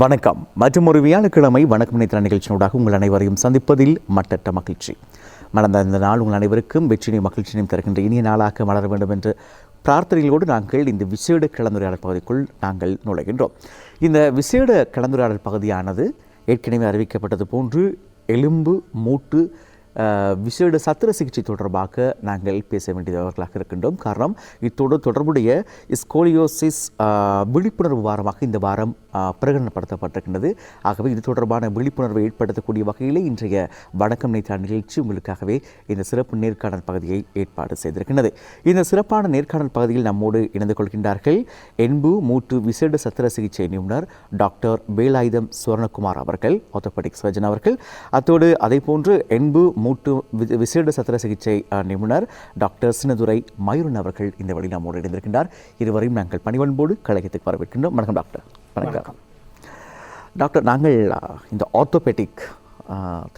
வணக்கம். மற்றும் ஒரு வியாழக்கிழமை வணக்கம் நேற்று நிகழ்ச்சியினூடாக உங்கள் அனைவரையும் சந்திப்பதில் மட்டற்ற மகிழ்ச்சி. மலர்ந்த இந்த நாள் உங்கள் அனைவருக்கும் வெற்றினையும் மகிழ்ச்சியையும் தருகின்ற இனிய நாளாக மலர வேண்டும் என்று பிரார்த்தனைகளோடு நாங்கள் இந்த விசேட கலந்துரையாடல் பகுதிக்குள் நாங்கள் நுழைகின்றோம். இந்த விசேட கலந்துரையாடல் பகுதியானது ஏற்கனவே அறிவிக்கப்பட்டது போன்று எலும்பு மூட்டு விசேட சத்திர சிகிச்சை தொடர்பாக நாங்கள் பேச வேண்டியவர்களாக இருக்கின்றோம். காரணம், இத்தோடு தொடர்புடைய ஸ்கோலியோசிஸ் விழிப்புணர்வு வாரமாக இந்த வாரம் பிரகடனப்படுத்தப்பட்டிருக்கின்றது. ஆகவே இது தொடர்பான விழிப்புணர்வை ஏற்படுத்தக்கூடிய வகையிலே இன்றைய வணக்கம் நேற்று நிகழ்ச்சி உங்களுக்காகவே இந்த சிறப்பு நேர்காணல் பகுதியை ஏற்பாடு செய்திருக்கின்றது. இந்த சிறப்பான நேர்காணல் பகுதியில் நம்மோடு இணைந்து கொள்கின்றார்கள் எலும்பு மூட்டு விசேட சத்திர சிகிச்சை நிபுணர் டாக்டர் வேலாயுதம் சுவர்ணகுமார் அவர்கள், ஆர்த்தோபெடிக் சர்ஜன் அவர்கள். அத்தோடு அதே போன்று எலும்பு மூட்டு விசேட சத்திர சிகிச்சை நிபுணர் டாக்டர் சின்னதுரை மயூரன் அவர்கள் இந்த வழி நம்மோடு இணைந்திருக்கின்றார். இருவரையும் நாங்கள் பணிவன்போடு கழகத்துக்கு வரவேற்கின்றோம். வணக்கம் டாக்டர். வணக்கம் டாக்டர். நாங்கள் இந்த ஆர்த்தோபெடிக்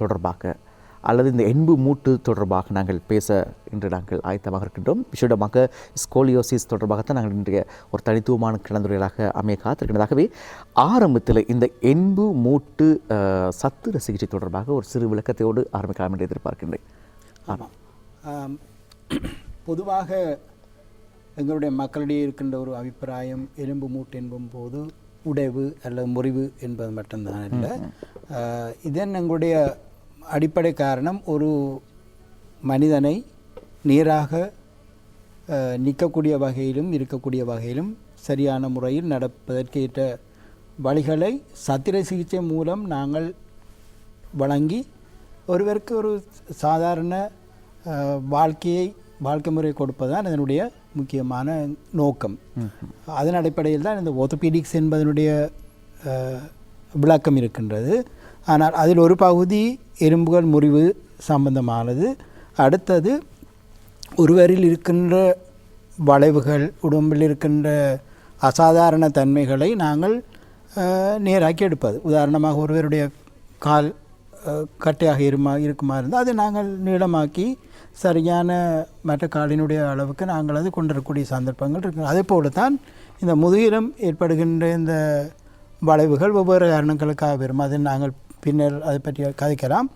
தொடர்பாக அல்லது இந்த எலும்பு மூட்டு தொடர்பாக நாங்கள் பேச இன்று நாங்கள் ஆயத்தமாக இருக்கின்றோம். விசேடமாக ஸ்கோலியோசிஸ் தொடர்பாகத்தான் நாங்கள் இன்றைய ஒரு தனித்துவமான கலந்துரையாக அமைய காத்திருக்கிறதாகவே ஆரம்பத்தில் இந்த எலும்பு மூட்டு சத்திர சிகிச்சை தொடர்பாக ஒரு சிறு விளக்கத்தோடு ஆரம்பிக்கலாம் என்று எதிர்பார்க்கின்றேன். ஆமாம், பொதுவாக எங்களுடைய மக்களிடையே இருக்கின்ற ஒரு அபிப்பிராயம் எலும்பு மூட்டு என்பும் போது உடைவு அல்லது முறிவு என்பது மட்டும்தான் இல்லை. இதன் எங்களுடைய அடிப்படை காரணம் ஒரு மனிதனை நேராக நிற்கக்கூடிய வகையிலும் இருக்கக்கூடிய வகையிலும் சரியான முறையில் நடப்பதற்கேற்ற வழிகளை சத்திர சிகிச்சை மூலம் நாங்கள் வழங்கி ஒருவருக்கு ஒரு சாதாரண வாழ்க்கை முறை கொடுப்பதுதான் இதனுடைய முக்கியமான நோக்கம். அதன் அடிப்படையில் தான் இந்த ஆர்த்தோபெடிக்ஸ் என்பதனுடைய விளக்கம் இருக்கின்றது. ஆனால் அதில் ஒரு பகுதி எலும்புகள் முறிவு சம்பந்தமானது. அடுத்தது ஒருவரில் இருக்கின்ற வளைவுகள், உடம்பில் இருக்கின்ற அசாதாரண தன்மைகளை நாங்கள் நேராக்கி எடுப்பது. உதாரணமாக ஒருவருடைய கால் கட்டையாக இருக்குமா இருந்தால் அதை நாங்கள் நீளமாக்கி சரியான மற்ற காலினுடைய அளவுக்கு நாங்கள் அது கொண்டிருக்கக்கூடிய சந்தர்ப்பங்கள் இருக்கு. அதே போல தான் இந்த முதுகிலும் ஏற்படுகின்ற இந்த வளைவுகள் ஒவ்வொரு காரணங்களுக்காக வரும். அதை நாங்கள் பின்னர் அதை பற்றி கதைக்கலாம்.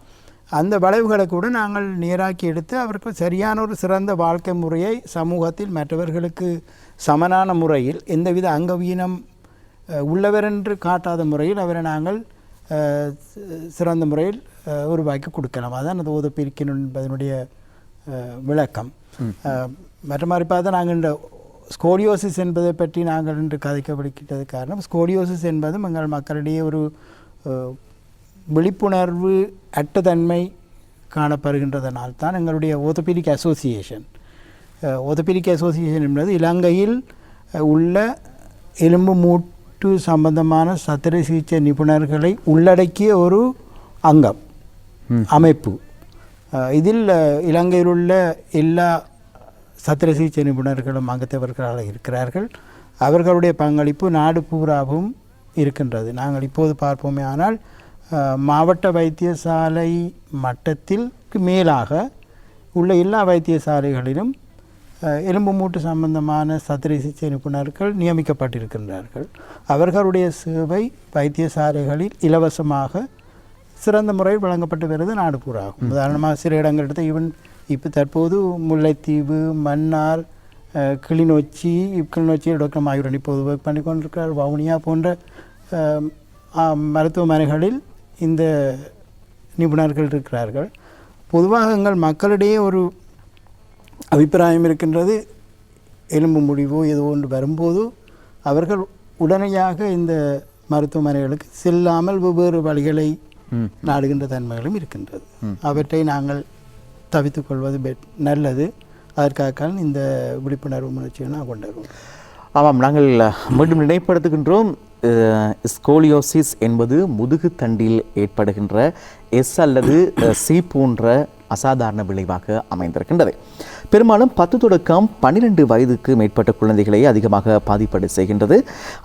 அந்த வளைவுகளை கூட நாங்கள் நேராக்கி எடுத்து அவருக்கு சரியான ஒரு சிறந்த வாழ்க்கை முறையை சமூகத்தில் மற்றவர்களுக்கு சமனான முறையில் எந்தவித அங்கவீனம் உள்ளவர் என்று காட்டாத முறையில் அவரை நாங்கள் சிறந்த முறையில் உருவாக்கி கொடுக்கலாம். அதான் அந்த ஆர்த்தோபெடிக் என்பதனுடைய விளக்கம். மற்ற மாதிரி பார்த்தா நாங்கள் இந்த ஸ்கோலியோசிஸ் என்பதை பற்றி நாங்கள் இன்று கதைக்கப்படுகின்றது காரணம், ஸ்கோலியோசிஸ் என்பதும் எங்கள் மக்களிடையே ஒரு விழிப்புணர்வு அட்டதன்மை காணப்படுகின்றதனால் தான் எங்களுடைய ஆர்த்தோபெடிக் அசோசியேஷன் என்பது இலங்கையில் உள்ள எலும்பு மூட்டு சம்பந்தமான சத்திர சிகிச்சை நிபுணர்களை உள்ளடக்கிய ஒரு அங்கம் அமைப்பு. இதில் இலங்கையில் உள்ள எல்லா சத்திர சிகிச்சை நிபுணர்களும் அங்கத்தவர்களாக இருக்கிறார்கள். அவர்களுடைய பங்களிப்பு நாடு பூராவும் இருக்கின்றது. நாங்கள் இப்போது பார்ப்போமே ஆனால் மாவட்ட வைத்தியசாலை மட்டத்திற்கு மேலாக உள்ள எல்லா வைத்தியசாலைகளிலும் எலும்பு மூட்டு சம்பந்தமான சத்திர சிகிச்சை நிபுணர்கள் நியமிக்கப்பட்டிருக்கின்றார்கள். அவர்களுடைய சேவை வைத்தியசாலைகளில் இலவசமாக சிறந்த முறையில் வழங்கப்பட்டு வருவது நாடு பூராகும். உதாரணமாக சில இடங்கள் எடுத்து இப்போ தற்போது முல்லைத்தீவு, மன்னார், கிளிநொச்சி டாக்டர் மயூரன் இப்போது ஒர்க் பண்ணி கொண்டிருக்கிறார். வவுனியா போன்ற மருத்துவமனைகளில் இந்த நிபுணர்கள் இருக்கிறார்கள். பொதுவாக எங்கள் மக்களிடையே ஒரு அபிப்பிராயம் இருக்கின்றது, எலும்பு முறிவோ ஏதோ ஒன்று வரும்போது அவர்கள் உடனடியாக இந்த மருத்துவமனைகளுக்கு செல்லாமல் வெவ்வேறு வழிகளை நாடுகின்ற தன்மைகளும் இருக்கின்றது. அவற்றை நாங்கள் தவித்துக் கொள்வது நல்லது. அதற்காக இந்த விழிப்புணர்வு முயற்சியை நான் கொண்டு வருவோம். ஆமாம், நாங்கள் மீண்டும் நினைப்படுத்துகின்றோம். ஸ்கோலியோசிஸ் என்பது முதுகு தண்டில் ஏற்படுகின்ற அல்லது சி போன்ற அசாதாரண விளைவாக அமைந்திருக்கின்றது. பெரும்பாலும் 10 தொடக்கம் 12 வயதுக்கு மேற்பட்ட குழந்தைகளை அதிகமாக பாதிப்படை செய்கின்றது.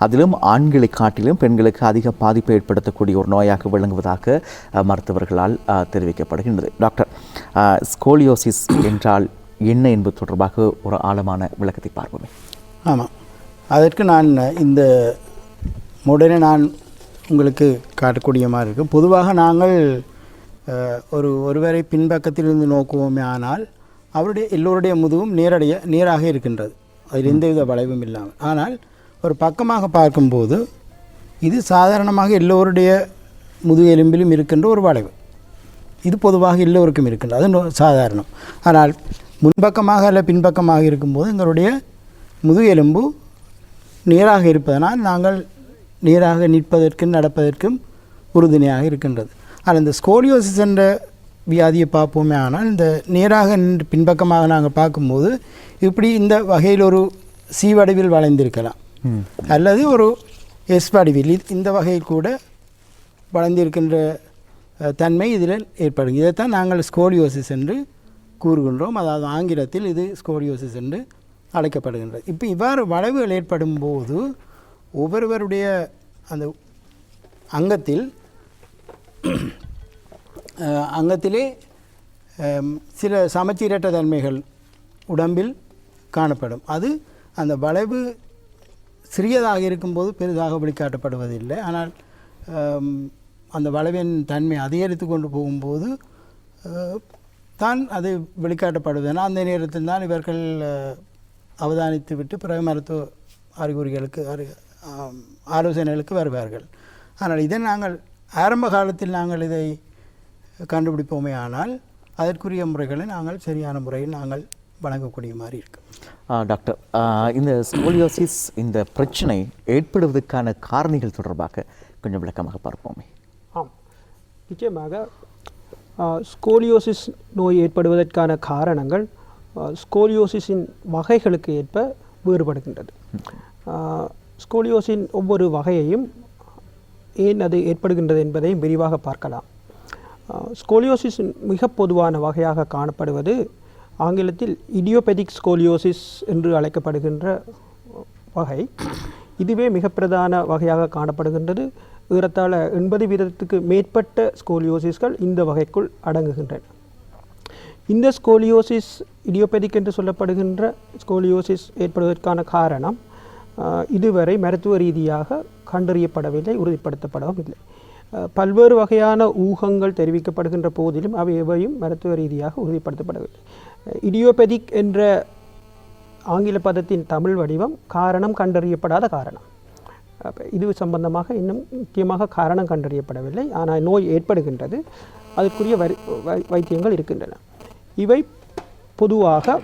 அதிலும் ஆண்களை காட்டிலும் பெண்களுக்கு அதிக பாதிப்பை ஏற்படுத்தக்கூடிய ஒரு நோயாக விளங்குவதாக மருத்துவர்களால் தெரிவிக்கப்படுகின்றது. டாக்டர், ஸ்கோலியோசிஸ் என்றால் என்ன என்பது தொடர்பாக ஒரு ஆழமான விளக்கத்தை பார்ப்போமே. ஆமாம், அதற்கு நான் இந்த உடனே நான் உங்களுக்கு காட்டக்கூடிய மாதிரி இருக்கும். பொதுவாக நாங்கள் ஒருவரை பின்பக்கத்திலிருந்து நோக்குவோமே ஆனால் அவருடைய எல்லோருடைய முதுகும் நேராக இருக்கின்றது, அதில் எந்தவித வளைவும் இல்லாமல். ஆனால் ஒரு பக்கமாக பார்க்கும்போது இது சாதாரணமாக எல்லோருடைய முதுகெலும்பிலும் இருக்கின்ற ஒரு வளைவு. இது பொதுவாக எல்லோருக்கும் இருக்கின்றது, அது சாதாரணம். ஆனால் முன்பக்கமாக அல்ல பின்பக்கமாக இருக்கும்போது எங்களுடைய முதுகெலும்பு நேராக இருப்பதனால் நாங்கள் நேராக நிற்பதற்கும் நடப்பதற்கும் உறுதுணையாக இருக்கின்றது. ஆனால் இந்த ஸ்கோலியோசிஸ் என்ற வியாதியை பார்ப்போமே ஆனால் இந்த நேராக நின்று பின்பக்கமாக நாங்கள் பார்க்கும்போது இப்படி இந்த வகையில் ஒரு சி வடிவில் வளைந்திருக்கலாம், அல்லது ஒரு எஸ் வடிவில் இந்த வகையில் கூட வளைந்திருக்கின்ற தன்மை இதில் ஏற்படும். இதைத்தான் நாங்கள் ஸ்கோலியோசிஸ் என்று கூறுகின்றோம். அதாவது ஆங்கிலத்தில் இது ஸ்கோலியோசிஸ் என்று அழைக்கப்படுகின்றது. இப்போ இவ்வாறு வளைவுகள் ஏற்படும் போது ஒவ்வொருவருடைய அந்த அங்கத்திலே சில சமச்சீரற்ற தன்மைகள் உடம்பில் காணப்படும். அது அந்த வளைவு சிறியதாக இருக்கும்போது பெரிதாக வெளிக்காட்டப்படுவதில்லை. ஆனால் அந்த வளைவின் தன்மை அதிகரித்து கொண்டு போகும்போது தான் அது வெளிக்காட்டப்படுவதுனா அந்த நேரத்தில் தான் இவர்கள் அவதானித்து விட்டு பிறகு மருத்துவ அறிகுறிகளுக்கு ஆலோசனைகளுக்கு வருவார்கள். ஆனால் இதை நாங்கள் ஆரம்ப காலத்தில் நாங்கள் இதை கண்டுபிடிப்போமே ஆனால் அதற்குரிய முறைகளை நாங்கள் சரியான முறையில் நாங்கள் வழங்கக்கூடிய மாதிரி இருக்கும். டாக்டர், இந்த ஸ்கோலியோசிஸ் இந்த பிரச்சனை ஏற்படுவதற்கான காரணிகள் தொடர்பாக கொஞ்சம் விளக்கமாக பார்ப்போமே. ஆம், நிச்சயமாக ஸ்கோலியோசிஸ் நோய் ஏற்படுவதற்கான காரணங்கள் ஸ்கோலியோசிஸின் வகைகளுக்கு ஏற்ப வேறுபடுகின்றது. ஸ்கோலியோசின் ஒவ்வொரு வகையையும் ஏன் அது ஏற்படுகின்றது என்பதையும் விரிவாக பார்க்கலாம். ஸ்கோலியோசிஸின் மிக பொதுவான வகையாக காணப்படுவது ஆங்கிலத்தில் இடியோபெதிக் ஸ்கோலியோசிஸ் என்று அழைக்கப்படுகின்ற வகை. இதுவே மிக பிரதான வகையாக காணப்படுகின்றது. ஏறத்தாழ 80% மேற்பட்ட ஸ்கோலியோசிஸ்கள் இந்த வகைக்குள் அடங்குகின்றன. இந்த ஸ்கோலியோசிஸ் இடியோபெதிக் என்று சொல்லப்படுகின்ற ஸ்கோலியோசிஸ் ஏற்படுவதற்கான காரணம் இதுவரை மருத்துவ ரீதியாக கண்டறியப்படவில்லை, உறுதிப்படுத்தப்படவும் இல்லை. பல்வேறு வகையான ஊகங்கள் தெரிவிக்கப்படுகின்ற போதிலும் அவை எவையும் மருத்துவ ரீதியாக உறுதிப்படுத்தப்படவில்லை. இடியோபெதிக் என்ற ஆங்கில பதத்தின் தமிழ் வடிவம் காரணம் கண்டறியப்படாத காரணம். இது சம்பந்தமாக இன்னும் முக்கியமாக காரணம் கண்டறியப்படவில்லை. ஆனால் நோய் ஏற்படுகின்றது, அதற்குரிய வைத்தியங்கள் இருக்கின்றன. இவை பொதுவாக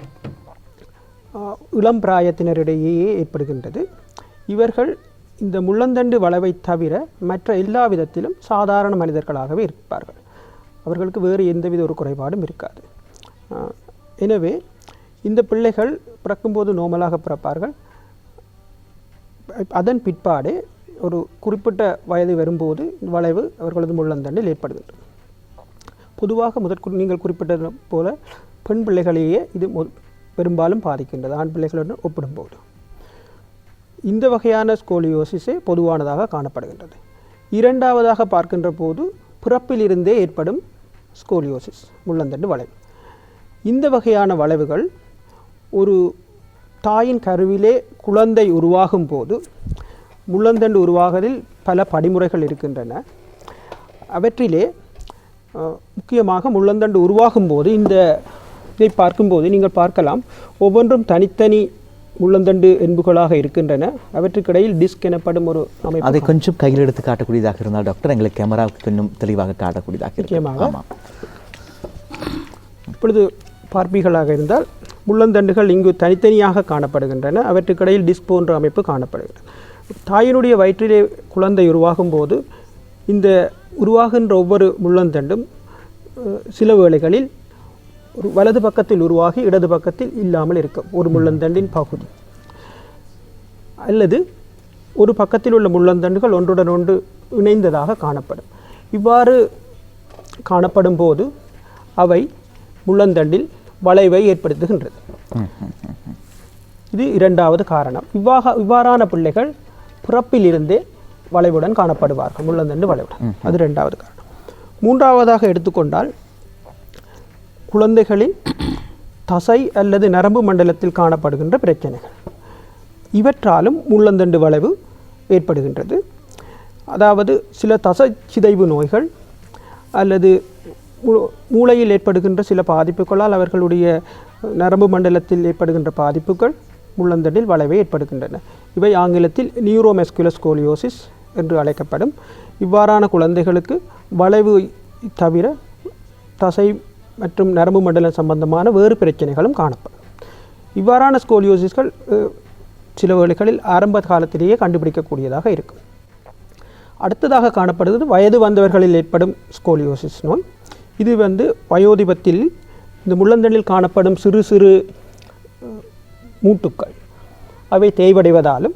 இளம் பிராயத்தினரிடையே ஏற்படுகின்றது. இவர்கள் இந்த முள்ளந்தண்டு வளைவை தவிர மற்ற எல்லா விதத்திலும் சாதாரண மனிதர்களாகவே இருப்பார்கள். அவர்களுக்கு வேறு எந்தவித ஒரு குறைபாடும் இருக்காது. எனவே இந்த பிள்ளைகள் பிறக்கும்போது நோமலாக பிறப்பார்கள். அதன் பிற்பாடு ஒரு குறிப்பிட்ட வயது வரும்போது வளைவு அவர்களது முள்ளந்தண்டில் ஏற்படுகின்றது. பொதுவாக நீங்கள் குறிப்பிட்டது போல பெண் பிள்ளைகளையே இது பெரும்பாலும் பாதிக்கின்றது, ஆண் பிள்ளைகளுடன் ஒப்பிடும்போது. இந்த வகையான ஸ்கோலியோசிஸே பொதுவானதாக காணப்படுகின்றது. இரண்டாவதாக பார்க்கின்ற போது பிறப்பிலிருந்தே ஏற்படும் ஸ்கோலியோசிஸ், முள்ளந்தண்டு வளைவு. இந்த வகையான வளைவுகள் ஒரு தாயின் கருவிலே குழந்தை உருவாகும் போது முள்ளந்தண்டு உருவாகுவதில் பல படிமுறைகள் இருக்கின்றன. அவற்றிலே முக்கியமாக முள்ளந்தண்டு உருவாகும் போது இதை பார்க்கும்போது நீங்கள் பார்க்கலாம், ஒவ்வொன்றும் தனித்தனி முள்ளந்தண்டு என்புகளாக இருக்கின்றன. அவற்றுக்கிடையில் டிஸ்க் எனப்படும் ஒரு அமைப்பு. அதை கொஞ்சம் கையில் எடுத்து காட்டக்கூடியதாக இருந்தால் டாக்டர் எங்களுக்கு கேமராவுக்கு கொஞ்சம் தெளிவாக காட்டக்கூடியதாக முக்கியமாக இப்பொழுது பார்ப்பீர்களாக இருந்தால் முள்ளந்தண்டுகள் இங்கு தனித்தனியாக காணப்படுகின்றன. அவற்றுக்கிடையில் டிஸ்க் போன்ற அமைப்பு காணப்படுகிறது. தாயினுடைய வயிற்றிலே குழந்தை உருவாகும் போது இந்த உருவாகின்ற ஒவ்வொரு முள்ளந்தண்டும் சில வேளைகளில் ஒரு வலது பக்கத்தில் உருவாகி இடது பக்கத்தில் இல்லாமல் இருக்கும் ஒரு முள்ளந்தண்டின் பகுதி, அல்லது ஒரு பக்கத்தில் உள்ள முள்ளந்தண்டுகள் ஒன்றுடன் ஒன்று இணைந்ததாக காணப்படும். இவ்வாறு காணப்படும் போது அவை முள்ளந்தண்டில் வளைவை ஏற்படுத்துகின்றது. இது இரண்டாவது காரணம். இவ்வாறான பிள்ளைகள் பிறப்பிலிருந்தே வளைவுடன் காணப்படுவார்கள், முள்ளந்தண்டு வளைவுடன். அது இரண்டாவது காரணம். மூன்றாவதாக எடுத்துக்கொண்டால் குழந்தைகளின் தசை அல்லது நரம்பு மண்டலத்தில் காணப்படுகின்ற பிரச்சனைகள், இவற்றாலும் முள்ளந்தண்டு வளைவு ஏற்படுகின்றது. அதாவது சில தசை சிதைவு நோய்கள் அல்லது மூளையில் ஏற்படுகின்ற சில பாதிப்புகளால் அவர்களுடைய நரம்பு மண்டலத்தில் ஏற்படுகின்ற பாதிப்புகள் முள்ளந்தண்டில் வளைவை ஏற்படுகின்றன. இவை ஆங்கிலத்தில் நியூரோமஸ்குலர் ஸ்கோலியோசிஸ் என்று அழைக்கப்படும். இவ்வாறான குழந்தைகளுக்கு வளைவு தவிர தசை மற்றும் நரம்பு மண்டலம் சம்பந்தமான வேறு பிரச்சனைகளும் காணப்படும். இவ்வாறான ஸ்கோலியோசிஸ்கள் சில வேளைகளில் ஆரம்ப காலத்திலேயே கண்டுபிடிக்கக்கூடியதாக இருக்கும். அடுத்ததாக காணப்படுவது வயது வந்தவர்களில் ஏற்படும் ஸ்கோலியோசிஸ் நோய். இது வயோதிபத்தில் இந்த முள்ளந்தண்டில் காணப்படும் சிறு சிறு மூட்டுக்கள் அவை தேய்வடைவதாலும்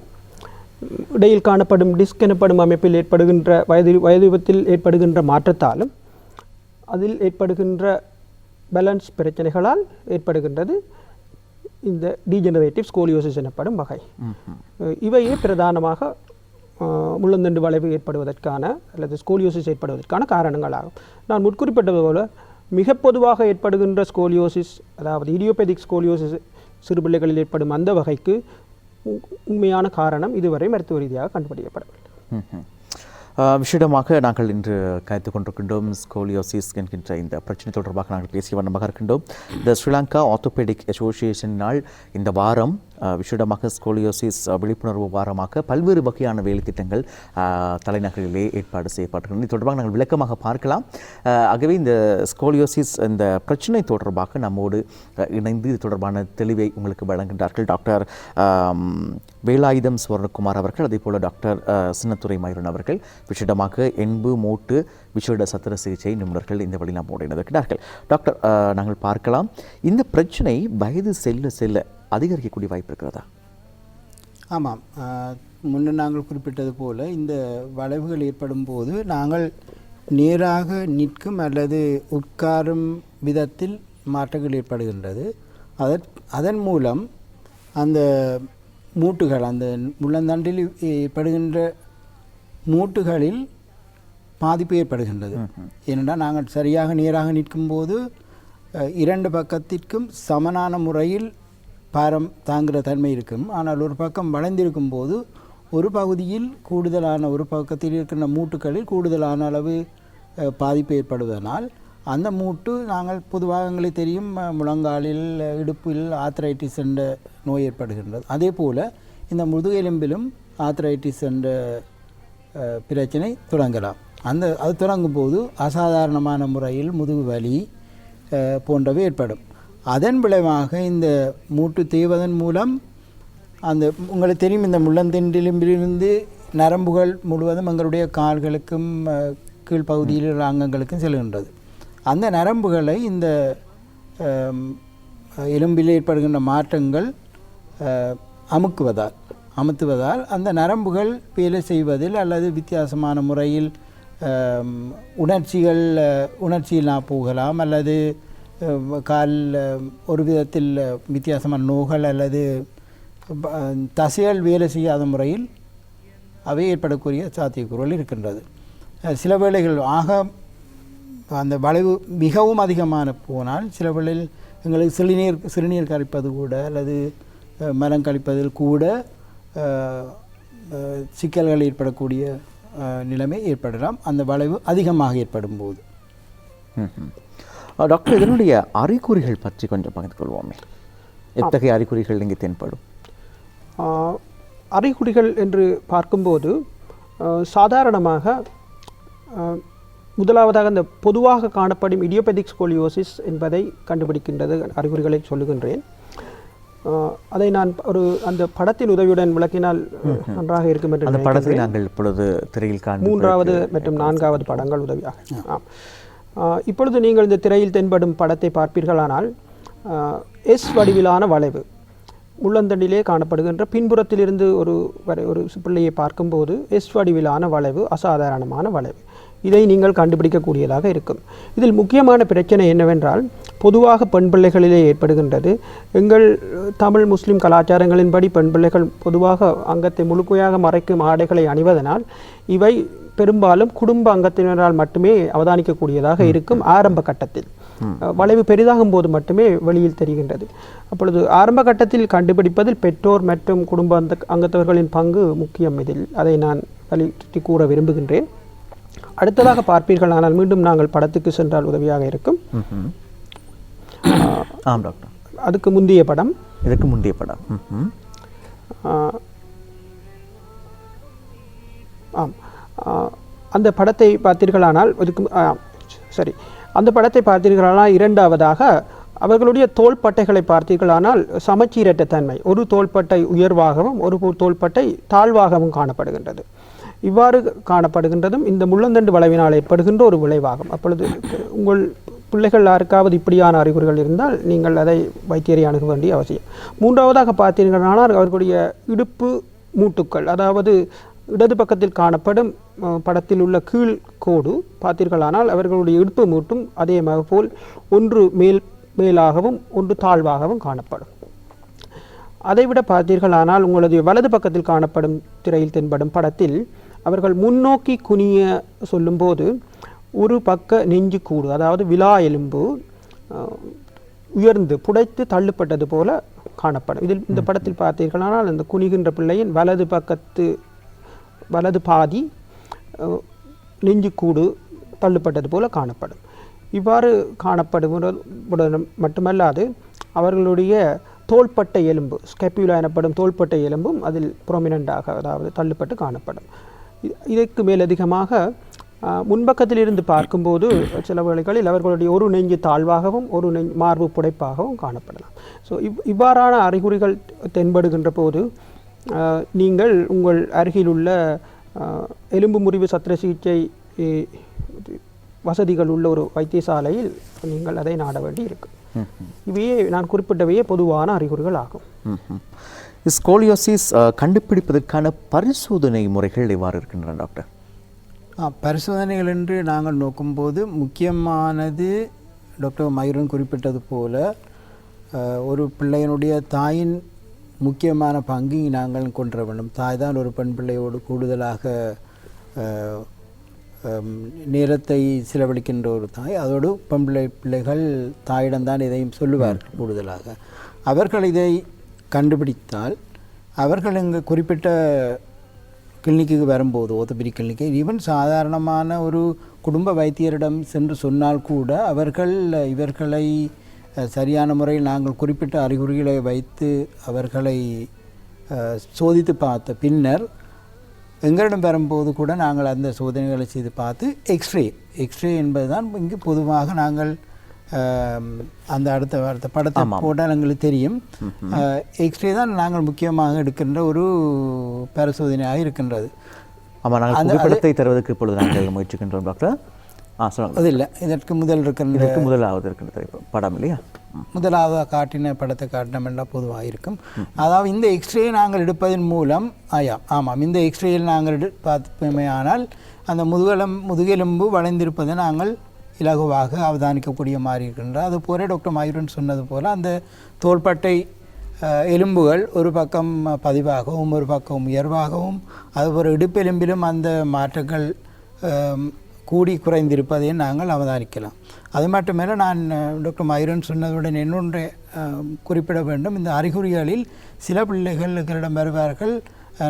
இடையில் காணப்படும் டிஸ்க் எனப்படும் அமைப்பில் ஏற்படுகின்ற வயோதிபத்தில் ஏற்படுகின்ற மாற்றத்தாலும் அதில் ஏற்படுகின்ற பேலன்ஸ் பிரச்சனைகளால் ஏற்படுகின்றது இந்த டீஜெனரேட்டிவ் ஸ்கோலியோசிஸ் எனப்படும் வகை. இவையே பிரதானமாக முள்ளந்தண்டு வளைவு ஏற்படுவதற்கான அல்லது ஸ்கோலியோசிஸ் ஏற்படுவதற்கான காரணங்களாகும். நான் முற்குறிப்பிட்டது போல மிக பொதுவாக ஏற்படுகின்ற ஸ்கோலியோசிஸ், அதாவது இடியோபெதிக் ஸ்கோலியோசிஸ் சிறுபிள்ளைகளில் ஏற்படும் அந்த வகைக்கு உண்மையான காரணம் இதுவரை மருத்துவ ரீதியாக கண்டுபிடிக்கப்படவில்லை. விஷயமாக நாங்கள் இன்று கருத்து கொண்டிருக்கின்றோம். ஸ்கோலியோசிஸ் என்கின்ற இந்த பிரச்சனை தொடர்பாக நாங்கள் பேசிய வண்ணமாக இருக்கின்றோம். இந்த ஸ்ரீலங்கா ஆர்த்தோபெடிக் அசோசியேஷனால் இந்த வாரம் விஷயமாக ஸ்கோலியோசிஸ் விழிப்புணர்வு வாரமாக பல்வேறு வகையான வேலை திட்டங்கள் தலைநகரிலே ஏற்பாடு செய்யப்பட்டிருக்கின்றன. இது தொடர்பாக நாங்கள் விளக்கமாக பார்க்கலாம். ஆகவே இந்த ஸ்கோலியோசிஸ் இந்த பிரச்சனை தொடர்பாக நம்மோடு இணைந்து இது தொடர்பான தெளிவை உங்களுக்கு வழங்குகின்றார்கள் டாக்டர் வேலாயுதம் சுவர்ணகுமார் அவர்கள், அதே போல் டாக்டர் சின்னத்துரை மயூரன் அவர்கள், விஷயமாக எண்பு மூட்டு விஷேட சத்திர சிகிச்சை நிபுணர்கள் இந்த வழி நம்மோடு இணைந்திருக்கிறார்கள். டாக்டர், நாங்கள் பார்க்கலாம், இந்த பிரச்சனை வயது செல்ல செல்ல அதிகரிக்கக்கூடிய வாய்ப்பு இருக்கிறதா? ஆமாம், முன்னர் நாங்கள் குறிப்பிட்டது போல இந்த வளைவுகள் ஏற்படும் போது நாங்கள் நேராக நிற்கும் அல்லது உட்காரும் விதத்தில் மாற்றங்கள் ஏற்படுகின்றது. அதன் மூலம் அந்த மூட்டுகள், அந்த முள்ளந்தண்டில் ஏற்படுகின்ற மூட்டுகளில் பாதிப்பு ஏற்படுகின்றது. ஏனென்றால் நாங்கள் சரியாக நேராக நிற்கும்போது இரண்டு பக்கத்திற்கும் சமனான முறையில் பாரம் தாங்குகிற தன்மை இருக்கும். ஆனால் ஒரு பக்கம் வளைந்திருக்கும் போது ஒரு பகுதியில் கூடுதலான, ஒரு பக்கத்தில் இருக்கின்ற மூட்டுகளில் கூடுதலான அளவு பாதிப்பு ஏற்படுவதனால் அந்த மூட்டு, நாங்கள் பொதுவாக எங்களுக்கு தெரியும் முழங்காலில் இடுப்பில் ஆர்த்ரைட்டிஸ் என்ற நோய் ஏற்படுகின்றது. அதே போல் இந்த முதுகெலும்பிலும் ஆர்த்ரைட்டிஸ் என்ற பிரச்சனை தொடங்கலாம். அது தொடங்கும் போது அசாதாரணமான முறையில் முதுகு வலி போன்றவை ஏற்படும். அதன் விளைவாக இந்த மூட்டு தேய்வதன் மூலம் அந்த உங்களுக்கு தெரியும், இந்த முள்ளந்தண்டிலிருந்து நரம்புகள் முழுவதும் எங்களுடைய கால்களுக்கும் கீழ்ப்பகுதியில் உள்ள அங்கங்களுக்கும் செல்கின்றது. அந்த நரம்புகளை இந்த எலும்பில் ஏற்படுகின்ற மாற்றங்கள் அமுத்துவதால் அந்த நரம்புகள் வேலை செய்வதில் அல்லது வித்தியாசமான முறையில் உணர்ச்சியில் போகலாம், அல்லது கால் ஒரு விதத்தில் வித்தியாசமான நோய்கள் அல்லது தசைகள் வேலை செய்யாத முறையில் அவை ஏற்படக்கூடிய சாத்தியக்கூறுகள் இருக்கின்றது. சில வேளைகள் அந்த வளைவு மிகவும் அதிகமான போனால் சில வேளையில் எங்களுக்கு சிறுநீர் கழிப்பது கூட அல்லது மலம் கழிப்பதில் கூட சிக்கல்கள் ஏற்படக்கூடிய நிலைமை ஏற்படலாம், அந்த வளைவு அதிகமாக ஏற்படும் போது. டாக்டர், இதனுடைய அறிகுறிகள் பற்றி கொஞ்சம் பகிர்ந்து கொள்வோமே. எத்தகைய அறிகுறிகள் இங்கே தென்படும்? அறிகுறிகள் என்று பார்க்கும்போது சாதாரணமாக முதலாவதாக அந்த பொதுவாக காணப்படும் இடியோபெதிக் ஸ்கோலியோசிஸ் என்பதை கண்டுபிடிக்கின்றது அறிகுறிகளை சொல்லுகின்றேன். அதை நான் அந்த படத்தின் உதவியுடன் விளக்கினால் நன்றாக இருக்கும் என்று அந்த படத்தை நாங்கள் இப்பொழுது திரையில் மூன்றாவது மற்றும் நான்காவது படங்கள் உதவியாக. இப்பொழுது நீங்கள் இந்த திரையில் தென்படும் படத்தை பார்ப்பீர்களானால் எஸ் வடிவிலான வளைவு முள்ளந்தண்டிலே காணப்படுகின்ற பின்புறத்திலிருந்து ஒரு பிள்ளையை பார்க்கும்போது எஸ் வடிவிலான வளைவு அசாதாரணமான வளைவு. இதை நீங்கள் கண்டுபிடிக்கக்கூடியதாக இருக்கும். இதில் முக்கியமான பிரச்சனை என்னவென்றால், பொதுவாக பெண் பிள்ளைகளிலே ஏற்படுகின்றது. எங்கள் தமிழ் முஸ்லிம் கலாச்சாரங்களின்படி பெண் பிள்ளைகள் பொதுவாக அங்கத்தை முழுமையாக மறைக்கும் ஆடைகளை அணிவதனால் இவை பெரும்பாலும் குடும்ப அங்கத்தினரால் மட்டுமே அவதானிக்கக்கூடியதாக இருக்கும். ஆரம்ப கட்டத்தில் வளைவு பெரிதாகும் போது மட்டுமே வெளியில் தெரிகின்றது. அப்பொழுது ஆரம்ப கட்டத்தில் கண்டுபிடிப்பதில் பெற்றோர் மற்றும் குடும்ப அங்கத்தவர்களின் பங்கு முக்கியம். இதில் அதை நான் வலியுறுத்தி கூற விரும்புகின்றேன். அடுத்ததாக பார்ப்பீர்கள், ஆனால் மீண்டும் நாங்கள் படத்துக்கு சென்றால் உதவியாக இருக்கும். ஆம் டாக்டர். அதுக்கு முந்தைய படம், இதுக்கு முந்தைய படம். ஆம், அந்த படத்தை பார்த்தீர்களானால் இதுக்கு சரி, அந்த படத்தை பார்த்தீர்களானால் இரண்டாவதாக அவர்களுடைய தோள்பட்டைகளை பார்த்தீர்களானால் சமச்சீரற்ற தன்மை, ஒரு தோள்பட்டை உயர்வாகவும் ஒரு தோள்பட்டை தாழ்வாகவும் காணப்படுகின்றது. இவ்வாறு காணப்படுகின்றதும் இந்த முள்ளந்தண்டு வளைவினால் ஏற்படுகின்ற ஒரு விளைவாகும். அப்பொழுது உங்கள் பிள்ளைகள் யாருக்காவது இப்படியான அறிகுறிகள் இருந்தால் நீங்கள் அதை வைத்தியரை அணுக வேண்டிய அவசியம். மூன்றாவதாக பார்த்தீர்களானால் அவர்களுடைய இடுப்பு மூட்டுக்கள், அதாவது இடது பக்கத்தில் காணப்படும் படத்தில் உள்ள கீழ் கோடு பார்த்தீர்களானால் அவர்களுடைய இடுப்பு மூட்டும் அதே போல் ஒன்று மேலாகவும் ஒன்று தாழ்வாகவும் காணப்படும். அதைவிட பார்த்தீர்களானால் உங்களது வலது பக்கத்தில் காணப்படும் திரையில் தென்படும் படத்தில் அவர்கள் முன்னோக்கி குனிய சொல்லும்போது ஒரு பக்க நெஞ்சு கூடு, அதாவது விலா எலும்பு உயர்ந்து புடைத்து தள்ளுப்பட்டது போல காணப்படும். இதில் இந்த படத்தில் பார்த்தீர்களானால் அந்த குனிகின்ற பிள்ளையின் வலது பாதி நெஞ்சு கூடு தள்ளுப்பட்டது போல காணப்படும். இவ்வாறு காணப்படுவது மட்டுமல்லாது அவர்களுடைய தோள்பட்டை எலும்பு, ஸ்கேப்யூலா எனப்படும் தோள்பட்டை எலும்பும் அதில் ப்ரொமினண்டாக, அதாவது தள்ளுப்பட்டு காணப்படும். இதற்கு மேலதிகமாக முன்பக்கத்தில் இருந்து பார்க்கும்போது சில வேளைகளில் அவர்களுடைய ஒரு நெஞ்சு தாழ்வாகவும் ஒரு மார்பு புடைப்பாகவும் காணப்படலாம். ஸோ இவ்வாறான அறிகுறிகள் தென்படுகின்ற போது நீங்கள் உங்கள் அருகிலுள்ள எலும்பு முறிவு சத்திர சிகிச்சை வசதிகள் உள்ள ஒரு வைத்தியசாலையில் நீங்கள் அதை நாட வேண்டி இருக்கும். இவையே நான் குறிப்பிட்டவையே பொதுவான அறிகுறிகள் ஆகும். ஸ்கோலியோசிஸ் கண்டுபிடிப்பதற்கான பரிசோதனை முறைகள் எவ்வாறு இருக்கின்றன டாக்டர்? பரிசோதனைகள் என்று நாங்கள் நோக்கும்போது முக்கியமானது டாக்டர் மயூரன் குறிப்பிட்டது போல ஒரு பிள்ளையினுடைய தாயின் முக்கியமான பங்கை நாங்கள் கொண்டு வேண்டும். தாய் தான் ஒரு பெண் பிள்ளையோடு கூடுதலாக நேரத்தை செலவழிக்கின்ற ஒரு தாய். அதோடு பெண் பிள்ளைகள் தாயிடம்தான் இதையும் சொல்லுவார்கள் கூடுதலாக. அவர்கள் இதை கண்டுபிடித்தால் அவர்கள் இங்கே குறிப்பிட்ட கிளினிக்கு வரும்போது, ஓர்த்தோபெடிக் கிளினிக்கு, ஈவன் சாதாரணமான ஒரு குடும்ப வைத்தியரிடம் சென்று சொன்னால் கூட அவர்கள் இவர்களை சரியான முறையில் நாங்கள் குறிப்பிட்ட அறிகுறிகளை வைத்து அவர்களை சோதித்து பார்த்த பின்னர் எங்களிடம் வரும்போது கூட நாங்கள் அந்த சோதனைகளை செய்து பார்த்து எக்ஸ்ரே என்பதுதான் இங்கு பொதுவாக நாங்கள் அந்த அடுத்த படத்தை போட்டால் எங்களுக்கு தெரியும். எக்ஸ்ரே தான் நாங்கள் முக்கியமாக எடுக்கின்ற ஒரு பரிசோதனையாக இருக்கின்றது. ஆமாம், நாங்கள் புகைப்படத்தை தருவதற்கு இப்பொழுது நாங்கள் முயற்சிக்கின்றோம் டாக்டர். அது இல்லை, இதற்கு முதலாவது இருக்கின்ற படம் இல்லையா? முதலாவது காட்டின படத்தை காட்டினோம் என்றால் பொதுவாக இருக்கும். அதாவது இந்த எக்ஸ்ரே நாங்கள் எடுப்பதன் மூலம் ஆமாம், இந்த எக்ஸ்ரேயில் நாங்கள் பார்ப்போமே, ஆனால் அந்த முதுகெலும்பு வளைந்திருப்பதை நாங்கள் இலகுவாக அவதானிக்கக்கூடிய மாதிரி இருக்கின்றது. அதுபோல டாக்டர் மயூரன் சொன்னது போல் அந்த தோள்பட்டை எலும்புகள் ஒரு பக்கம் பதிவாகவும் ஒரு பக்கம் உயர்வாகவும், அதுபோல் இடுப்பெலும்பிலும் அந்த மாற்றங்கள் கூடி குறைந்திருப்பதையும் நாங்கள் அவதானிக்கலாம். அது மட்டுமல்ல, நான் டாக்டர் மயூரன் சொன்னதுடன் இன்னொன்றை குறிப்பிட வேண்டும். இந்த அறிகுறிகளில் சில பிள்ளைகள் எங்களிடம் வருவார்கள்,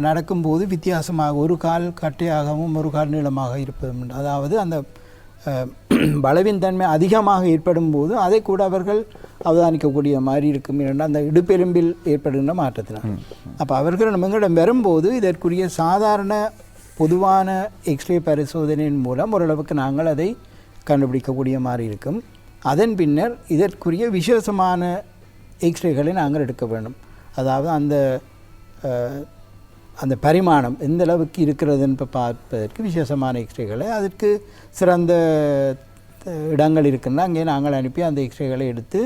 நடக்கும்போது வித்தியாசமாக ஒரு கால் கட்டையாகவும் ஒரு கால் நீளமாக இருப்பதும். அதாவது அந்த பலவின் தன்மை அதிகமாக ஏற்படும் போது அதை கூட அவர்கள் அவதானிக்கக்கூடிய மாதிரி இருக்கும். அந்த இடுப்பெலும்பில் ஏற்படுகின்ற மாற்றத்தினால். அப்போ அவர்கள் நம்மங்களிடம் வரும்போது இதற்குரிய சாதாரண பொதுவான எக்ஸ்ரே பரிசோதனையின் மூலம் ஓரளவுக்கு நாங்கள் அதை கண்டுபிடிக்கக்கூடிய மாதிரி இருக்கும். அதன் பின்னர் இதற்குரிய விசேஷமான எக்ஸ்ரேகளை நாங்கள் எடுக்க வேண்டும். அதாவது அந்த பரிமாணம் எந்த அளவுக்கு இருக்கிறதுன்னு பார்ப்பதற்கு விசேஷமான எக்ஸ்ரேகளை, அதற்கு சிறந்த இடங்கள் இருக்குன்னா அங்கே நாங்கள் அனுப்பி அந்த எக்ஸ்ரேகளை எடுத்து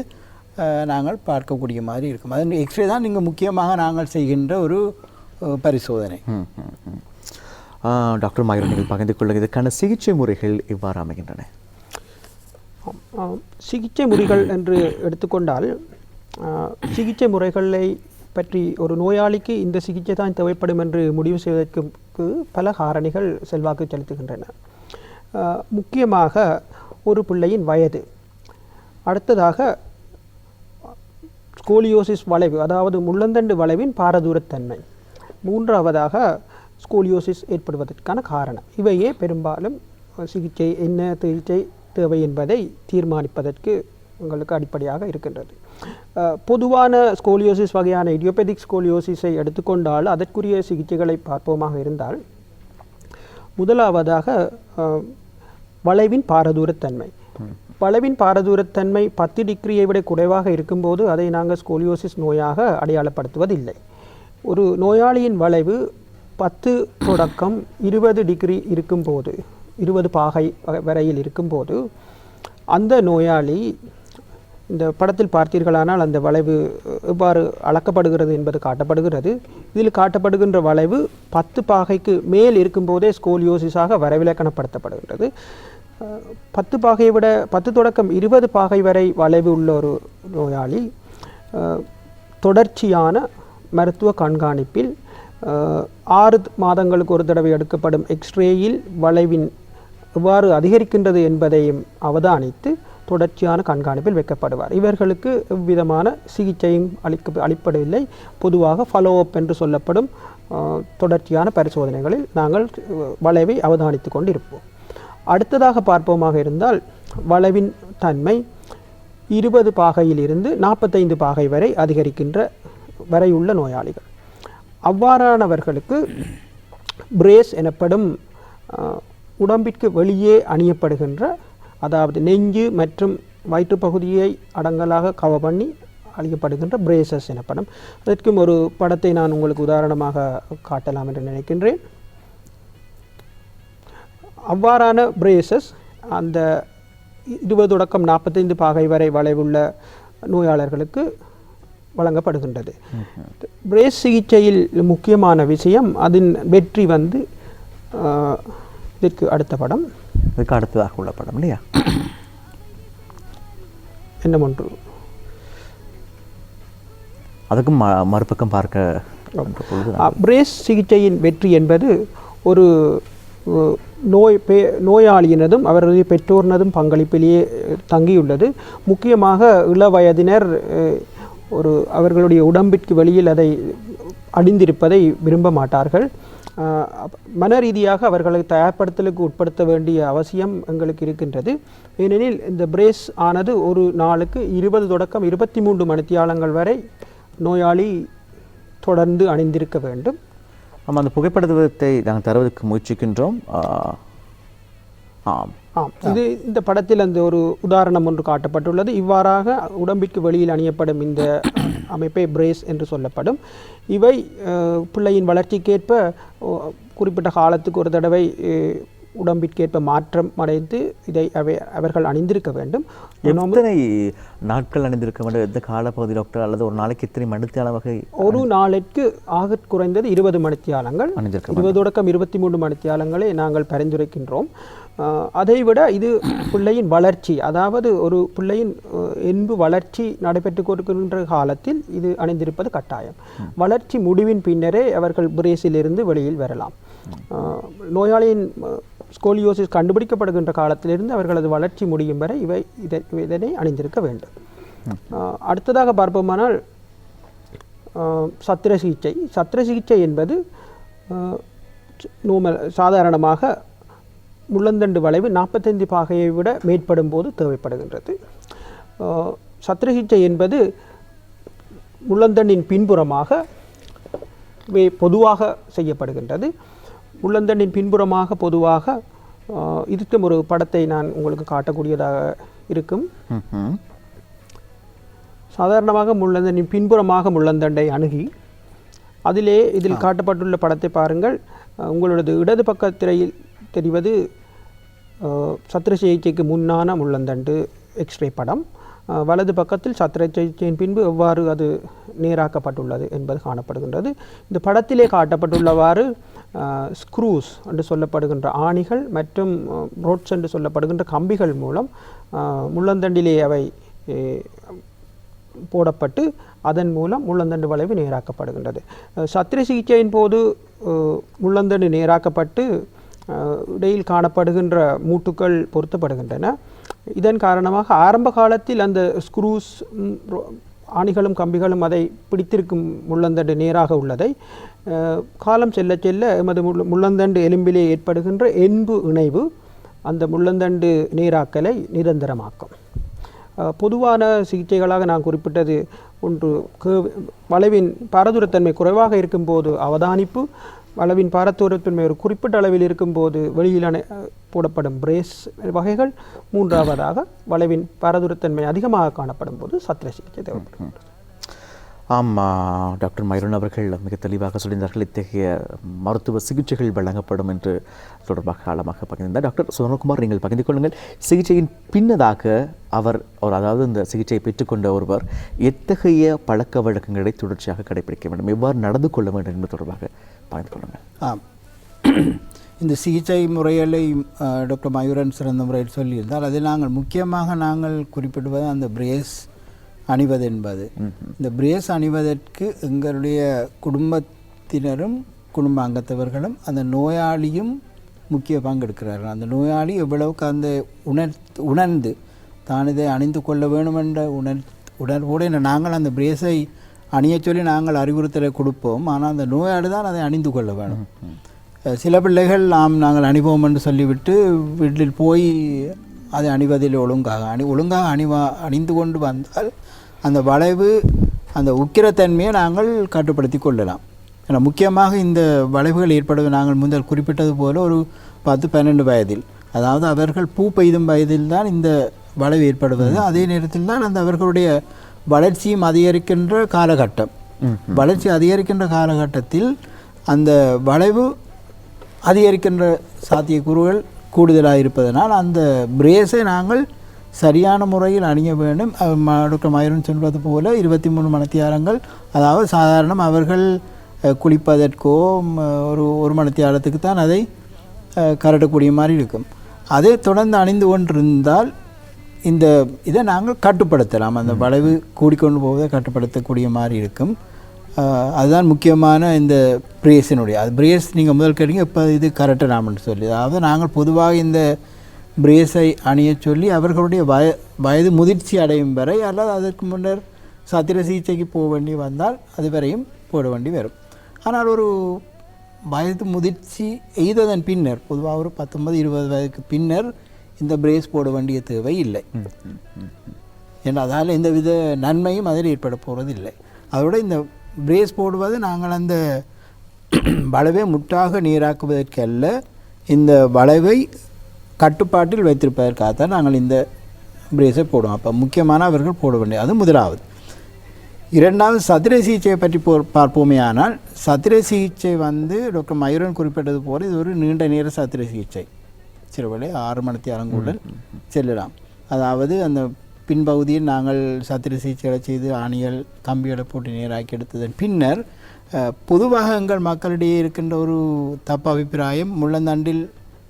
நாங்கள் பார்க்கக்கூடிய மாதிரி இருக்கும். அது எக்ஸ்ரே தான் நீங்கள் முக்கியமாக நாங்கள் செய்கின்ற ஒரு பரிசோதனை. டாக்டர் மயூரன், நீங்கள் பகிர்ந்து கொள்ளுங்கள், இதற்கான சிகிச்சை முறைகள் எவ்வாறு அமைகின்றன? சிகிச்சை முறைகள் என்று எடுத்துக்கொண்டால் சிகிச்சை முறைகளை பற்றி ஒரு நோயாளிக்கு இந்த சிகிச்சை தான் தேவைப்படும் என்று முடிவு செய்வதற்கு பல காரணிகள் செல்வாக்கு செலுத்துகின்றன. முக்கியமாக ஒரு பிள்ளையின் வயது, அடுத்ததாக ஸ்கோலியோசிஸ் வளைவு, அதாவது முள்ளந்தண்டு வளைவின் பாரதூரத்தன்மை, மூன்றாவதாக ஸ்கோலியோசிஸ் ஏற்படுவதற்கான காரணம். இவையே பெரும்பாலும் சிகிச்சை சிகிச்சை தேவை என்பதை தீர்மானிப்பதற்கு உங்களுக்கு அடிப்படையாக இருக்கின்றது. பொதுவான ஸ்கோலியோசிஸ் வகையான இடியோபெதிக் ஸ்கோலியோசிஸை எடுத்துக்கொண்டால் அதற்குரிய சிகிச்சைகளை பார்ப்போமாக இருந்தால், முதலாவதாக வளைவின் பாரதூரத்தன்மை. வளைவின் பாரதூரத்தன்மை 10 டிகிரியை விட குறைவாக இருக்கும்போது அதை நாங்கள் ஸ்கோலியோசிஸ் நோயாக அடையாளப்படுத்துவதில்லை. ஒரு நோயாளியின் வளைவு 10 தொடக்கம் 20 டிகிரி இருக்கும்போது, 20 பாகை வரையில் இருக்கும்போது, அந்த நோயாளி, இந்த படத்தில் பார்த்தீர்களானால் அந்த வளைவு எவ்வாறு அளக்கப்படுகிறது என்பது காட்டப்படுகிறது. இதில் காட்டப்படுகின்ற வளைவு 10 பாகைக்கு மேல் இருக்கும்போதே ஸ்கோலியோசிஸாக வரைவிலக்கணப்படுத்தப்படுகின்றது. 10 பாகையை விட 10 தொடக்கம் 20 பாகை வரை வளைவு உள்ள ஒரு நோயாளி தொடர்ச்சியான மருத்துவ கண்காணிப்பில் 6 மாதங்களுக்கு ஒரு தடவை எடுக்கப்படும் எக்ஸ்ரேயில் வளைவின் எவ்வாறு அதிகரிக்கின்றது என்பதையும் அவதானித்து தொடர்ச்சியான கண்காணிப்பில் வைக்கப்படுவார். இவர்களுக்கு எவ்விதமான சிகிச்சையும் அளிப்படவில்லை. பொதுவாக ஃபாலோஅப் என்று சொல்லப்படும் தொடர்ச்சியான பரிசோதனைகளில் நாங்கள் வளைவை அவதானித்து கொண்டு இருப்போம். அடுத்ததாக பார்ப்போமாக இருந்தால், வளைவின் தன்மை 20 பாகையிலிருந்து 45 பாகை வரை அதிகரிக்கின்ற வரையுள்ள நோயாளிகள். அவ்வாறானவர்களுக்கு பிரேஸ் எனப்படும் உடம்பிற்கு வெளியே அணியப்படுகின்ற, அதாவது நெஞ்சு மற்றும் வயிற்று பகுதியை அடங்கலாக கவர் பண்ணி அணியப்படுகின்ற பிரேசஸ் எனப்படும். அதற்கும் ஒரு படத்தை நான் உங்களுக்கு உதாரணமாக காட்டலாம் என்று நினைக்கின்றேன். அவ்வாறான பிரேசஸ் அந்த 20 தொடக்கம் 45 பாகை வரை வளைவுள்ள நோயாளர்களுக்கு வழங்கப்படுகின்றது. பிரேஸ் சிகிச்சையில் முக்கியமான விஷயம் அதன் வெற்றி வந்து இதற்கு அடுத்த படம், இதுக்கு அடுத்ததாக உள்ள படம் இல்லையா, என்ன ஒன்று அதுக்கும் மறுபக்கம் பார்க்க. பிரேஸ் சிகிச்சையின் வெற்றி என்பது ஒரு நோயாளியினதும் அவருடைய பெற்றோரினதும் பங்களிப்பிலேயே தங்கியுள்ளது. முக்கியமாக இள வயதினர் அவர்களுடைய உடம்பிற்கு வெளியில் அதை அணிந்திருப்பதை விரும்ப மாட்டார்கள். மன ரீதியாக அவர்களை தயார்படுத்தலுக்கு உட்படுத்த வேண்டிய அவசியம் எங்களுக்கு இருக்கின்றது. ஏனெனில் இந்த பிரேஸ் ஆனது ஒரு நாளுக்கு 20 தொடக்கம் 23 மணித்தியாலங்கள் வரை நோயாளி தொடர்ந்து அணிந்திருக்க வேண்டும். ஆமாம், அந்த புகைப்படத்தை நாங்கள் தருவதற்கு முயற்சிக்கின்றோம். இது இந்த படத்தில் அந்த ஒரு உதாரணம் ஒன்று காட்டப்பட்டுள்ளது. இவ்வாறாக உடம்பிற்கு வெளியில் அணியப்படும் இந்த அமைப்பை பிரேஸ் என்று சொல்லப்படும். இவை பிள்ளையின் வளர்ச்சிக்கேற்ப குறிப்பிட்ட காலத்துக்கு ஒரு தடவை உடம்பிற்கேற்ப மாற்றம் அடைந்து இதை அவர்கள் அணிந்திருக்க வேண்டும். எத்தனை நாட்கள் அணிந்திருக்க வேண்டும், எந்த காலப்பகுதி டாக்டர், அல்லது ஒரு நாளைக்கு எத்தனை மணித்தியால வகை? ஒரு நாளைக்கு ஆக குறைந்தது 20 மணித்தியாலங்கள், 20 தொடக்கம் 23 மணித்தியாலங்களை நாங்கள் பரிந்துரைக்கின்றோம். அதைவிட இது பிள்ளையின் வளர்ச்சி, அதாவது ஒரு பிள்ளையின் என்பு வளர்ச்சி நடைபெற்று கொடுக்கின்ற காலத்தில் இது அணிந்திருப்பது கட்டாயம். வளர்ச்சி முடிவின் பின்னரே அவர்கள் பிரேஸிலிருந்து வெளியில் வரலாம். நோயாளியின் ஸ்கோலியோசிஸ் கண்டுபிடிக்கப்படுகின்ற காலத்திலிருந்து அவர்களது வளர்ச்சி முடியும் வரை இதனை அணிந்திருக்க வேண்டும். அடுத்ததாக பார்ப்போமானால் சத்திர சிகிச்சை. சத்திர சிகிச்சை என்பது சாதாரணமாக முள்ளந்தண்டு வளைவு 45 பாகையை விட மேற்படும் போது தேவைப்படுகின்றது. சத்திர சிகிச்சை என்பது முள்ளந்தண்டின் பின்புறமாக பொதுவாக செய்யப்படுகின்றது. முள்ளந்தண்டின் பின்புறமாக பொதுவாக இதுக்கும் ஒரு படத்தை நான் உங்களுக்கு காட்டக்கூடியதாக இருக்கும். சாதாரணமாக முள்ளந்தண்டின் பின்புறமாக முள்ளந்தண்டை அணுகி இதில் காட்டப்பட்டுள்ள படத்தை பாருங்கள். உங்களது இடது பக்க திரையில் தெரிவது சத்திர சிகிச்சைக்கு முன்னான முள்ளந்தண்டு எக்ஸ்ரே படம். வலது பக்கத்தில் சத்திர சிகிச்சையின் பின்பு எவ்வாறு அது நேராக்கப்பட்டுள்ளது என்பது காணப்படுகின்றது. இந்த படத்திலே காட்டப்பட்டுள்ளவாறு ஸ்க்ரூஸ் என்று சொல்லப்படுகின்ற ஆணிகள் மற்றும் ரோட்ஸ் என்று சொல்லப்படுகின்ற கம்பிகள் மூலம் முள்ளந்தண்டிலே அவை போடப்பட்டு அதன் மூலம் முள்ளந்தண்டு வளைவு நேராக்கப்படுகின்றது. சத்திர சிகிச்சையின் போது முள்ளந்தண்டு நேராக்கப்பட்டு இடையில் காணப்படுகின்ற மூட்டுக்கள் பொருத்தப்படுகின்றன. இதன் காரணமாக ஆரம்ப காலத்தில் அந்த ஸ்க்ரூஸ் ஆணிகளும் கம்பிகளும் அதை பிடித்திருக்கும் முள்ளந்தண்டு நேராக உள்ளதை காலம் செல்ல செல்ல எமது முள்ளந்தண்டு எலும்பிலே ஏற்படுகின்ற என்பு இணைவு அந்த முள்ளந்தண்டு நேராக்கலை நிரந்தரமாக்கும். பொதுவான சிகிச்சைகளாக நான் குறிப்பிட்டது ஒன்று வளைவின் பாரதூரத்தன்மை குறைவாக இருக்கும்போது அவதானிப்பு, வளைவின் பாரதூரத்தன்மை ஒரு குறிப்பிட்ட அளவில் இருக்கும்போது வெளியில் போடப்படும் பிரேஸ் வகைகள், மூன்றாவதாக வளைவின் பாரதூரத்தன்மை அதிகமாக காணப்படும் போது சத்திர சிகிச்சை தேவைப்படும். டாக்டர் மைரோன் அவர்கள் மிக தெளிவாக சொல்லியிருந்தார்கள். இத்தகைய மருத்துவ சிகிச்சைகள் வழங்கப்படும் என்று தொடர்பாக ஆழமாக பகிர்ந்தார். டாக்டர் சுதர்குமார், நீங்கள் பகிர்ந்து கொள்ளுங்கள். சிகிச்சையின் பின்னதாக அதாவது இந்த சிகிச்சையை பெற்றுக்கொண்ட ஒருவர் எத்தகைய பழக்க வழக்கங்களை தொடர்ச்சியாக கடைபிடிக்க வேண்டும், எவ்வாறு நடந்து கொள்ள வேண்டும் என்பது தொடர்பாக பகிர்ந்து கொள்ளுங்கள். இந்த சிகிச்சை முறைகளை டாக்டர் மயூரன் சிறந்த முறையில் சொல்லியிருந்தால் அதில் நாங்கள் குறிப்பிடுவது அந்த பிரேஸ் அணிவது என்பது. இந்த பிரேஸ் அணிவதற்கு எங்களுடைய குடும்பத்தினரும் குடும்ப அங்கத்தவர்களும் அந்த நோயாளியும் முக்கிய பங்கெடுக்கிறார்கள். அந்த நோயாளி எவ்வளவுக்கு அந்த உணர்ந்து தான் இதை அணிந்து கொள்ள வேண்டும் என்ற உணர்வோடு நாங்கள் அந்த பிரேஸை அணிய சொல்லி நாங்கள் அறிவுறுத்தலை கொடுப்போம். ஆனால் அந்த நோயாளி தான் அதை அணிந்து கொள்ள வேணும். சில பிள்ளைகள் நாங்கள் அணிவோம் என்று சொல்லிவிட்டு வீட்டில் போய் அதை அணிவதில் ஒழுங்காக அணிந்து கொண்டு வந்தால் அந்த வளைவு அந்த உக்கிரத்தன்மையை நாங்கள் கட்டுப்படுத்தி கொள்ளலாம். ஏன்னா முக்கியமாக இந்த வளைவுகள் ஏற்படுவது நாங்கள் முதல் குறிப்பிட்டது போல ஒரு 10-12 வயதில், அதாவது அவர்கள் பூ பெய்தும் வயதில் தான் இந்த வளைவு ஏற்படுவது. அதே நேரத்தில் தான் அந்த அவர்களுடைய வளர்ச்சியும் அதிகரிக்கின்ற காலகட்டம். வளர்ச்சி அதிகரிக்கின்ற காலகட்டத்தில் அந்த வளைவு அதிகரிக்கின்ற சாத்தியக்கூறுகள் கூடுதலாக இருப்பதனால் அந்த பிரேஸை நாங்கள் சரியான முறையில் அணிய வேண்டும். டாக்டர் மயூரன் சொல்வது போல 23 மணித்தியாலங்கள், அதாவது சாதாரண அவர்கள் குளிப்பதற்கோ ஒரு மணித்தியாலத்துக்கு தான் அதை கரட்டக்கூடிய மாதிரி இருக்கும். அதை தொடர்ந்து அணிந்து கொண்டிருந்தால் இந்த இதை நாங்கள் கட்டுப்படுத்தலாம். அந்த வளைவு கூடிக்கொண்டு போவதை கட்டுப்படுத்தக்கூடிய மாதிரி இருக்கும். அதுதான் முக்கியமான இந்த பிரேஸினுடைய பிரேஸ் நீங்கள் முதல் கேட்டீங்க இப்போ இது கரெக்டானாம்னு சொல்லி. அதாவது நாங்கள் பொதுவாக இந்த பிரேஸை அணிய சொல்லி அவர்களுடைய வயது முதிர்ச்சி அடையும் வரை அல்லது அதற்கு முன்னர் சத்திர சிகிச்சைக்கு போக வேண்டி வந்தால் அது வரையும் போட வேண்டி வரும். ஆனால் ஒரு வயது முதிர்ச்சி எய்ததன் பின்னர் பொதுவாக ஒரு 19-20 வயதுக்கு பின்னர் இந்த பிரேஸ் போட வேண்டிய தேவை இல்லை. ஏன்னா அதால் எந்தவித நன்மையும் அதில் ஏற்பட போகிறது இல்லை. அதோட இந்த பிரேஸ் போடுவது நாங்கள் அந்த வளைவை முற்றாக நீராக்குவதற்கு அல்ல, இந்த வளைவை கட்டுப்பாட்டில் வைத்திருப்பதற்காகத்தான் நாங்கள் இந்த பிரேஸை போடுவோம். அப்போ முக்கியமான அவர்கள் போட வேண்டிய அது முதலாவது. இரண்டாவது சத்திர சிகிச்சையை பற்றி பார்ப்போமே. ஆனால் சத்திர சிகிச்சை டாக்டர் மயூரன் குறிப்பிட்டது போல் இது ஒரு நீண்ட நேர சத்திர சிகிச்சை. சிறுவலை 6 மணித்தியாலங்களுடன் செல்லலாம். அதாவது அந்த பின்பகுதியில் நாங்கள் சத்திர சிகிச்சைகளை செய்து ஆணிகள் கம்பிகளை போட்டு நேராக்கி எடுத்ததன் பின்னர் பொதுவாக எங்கள் மக்களிடையே இருக்கின்ற ஒரு தப்பு அபிப்பிராயம், முள்ளந்தண்டில்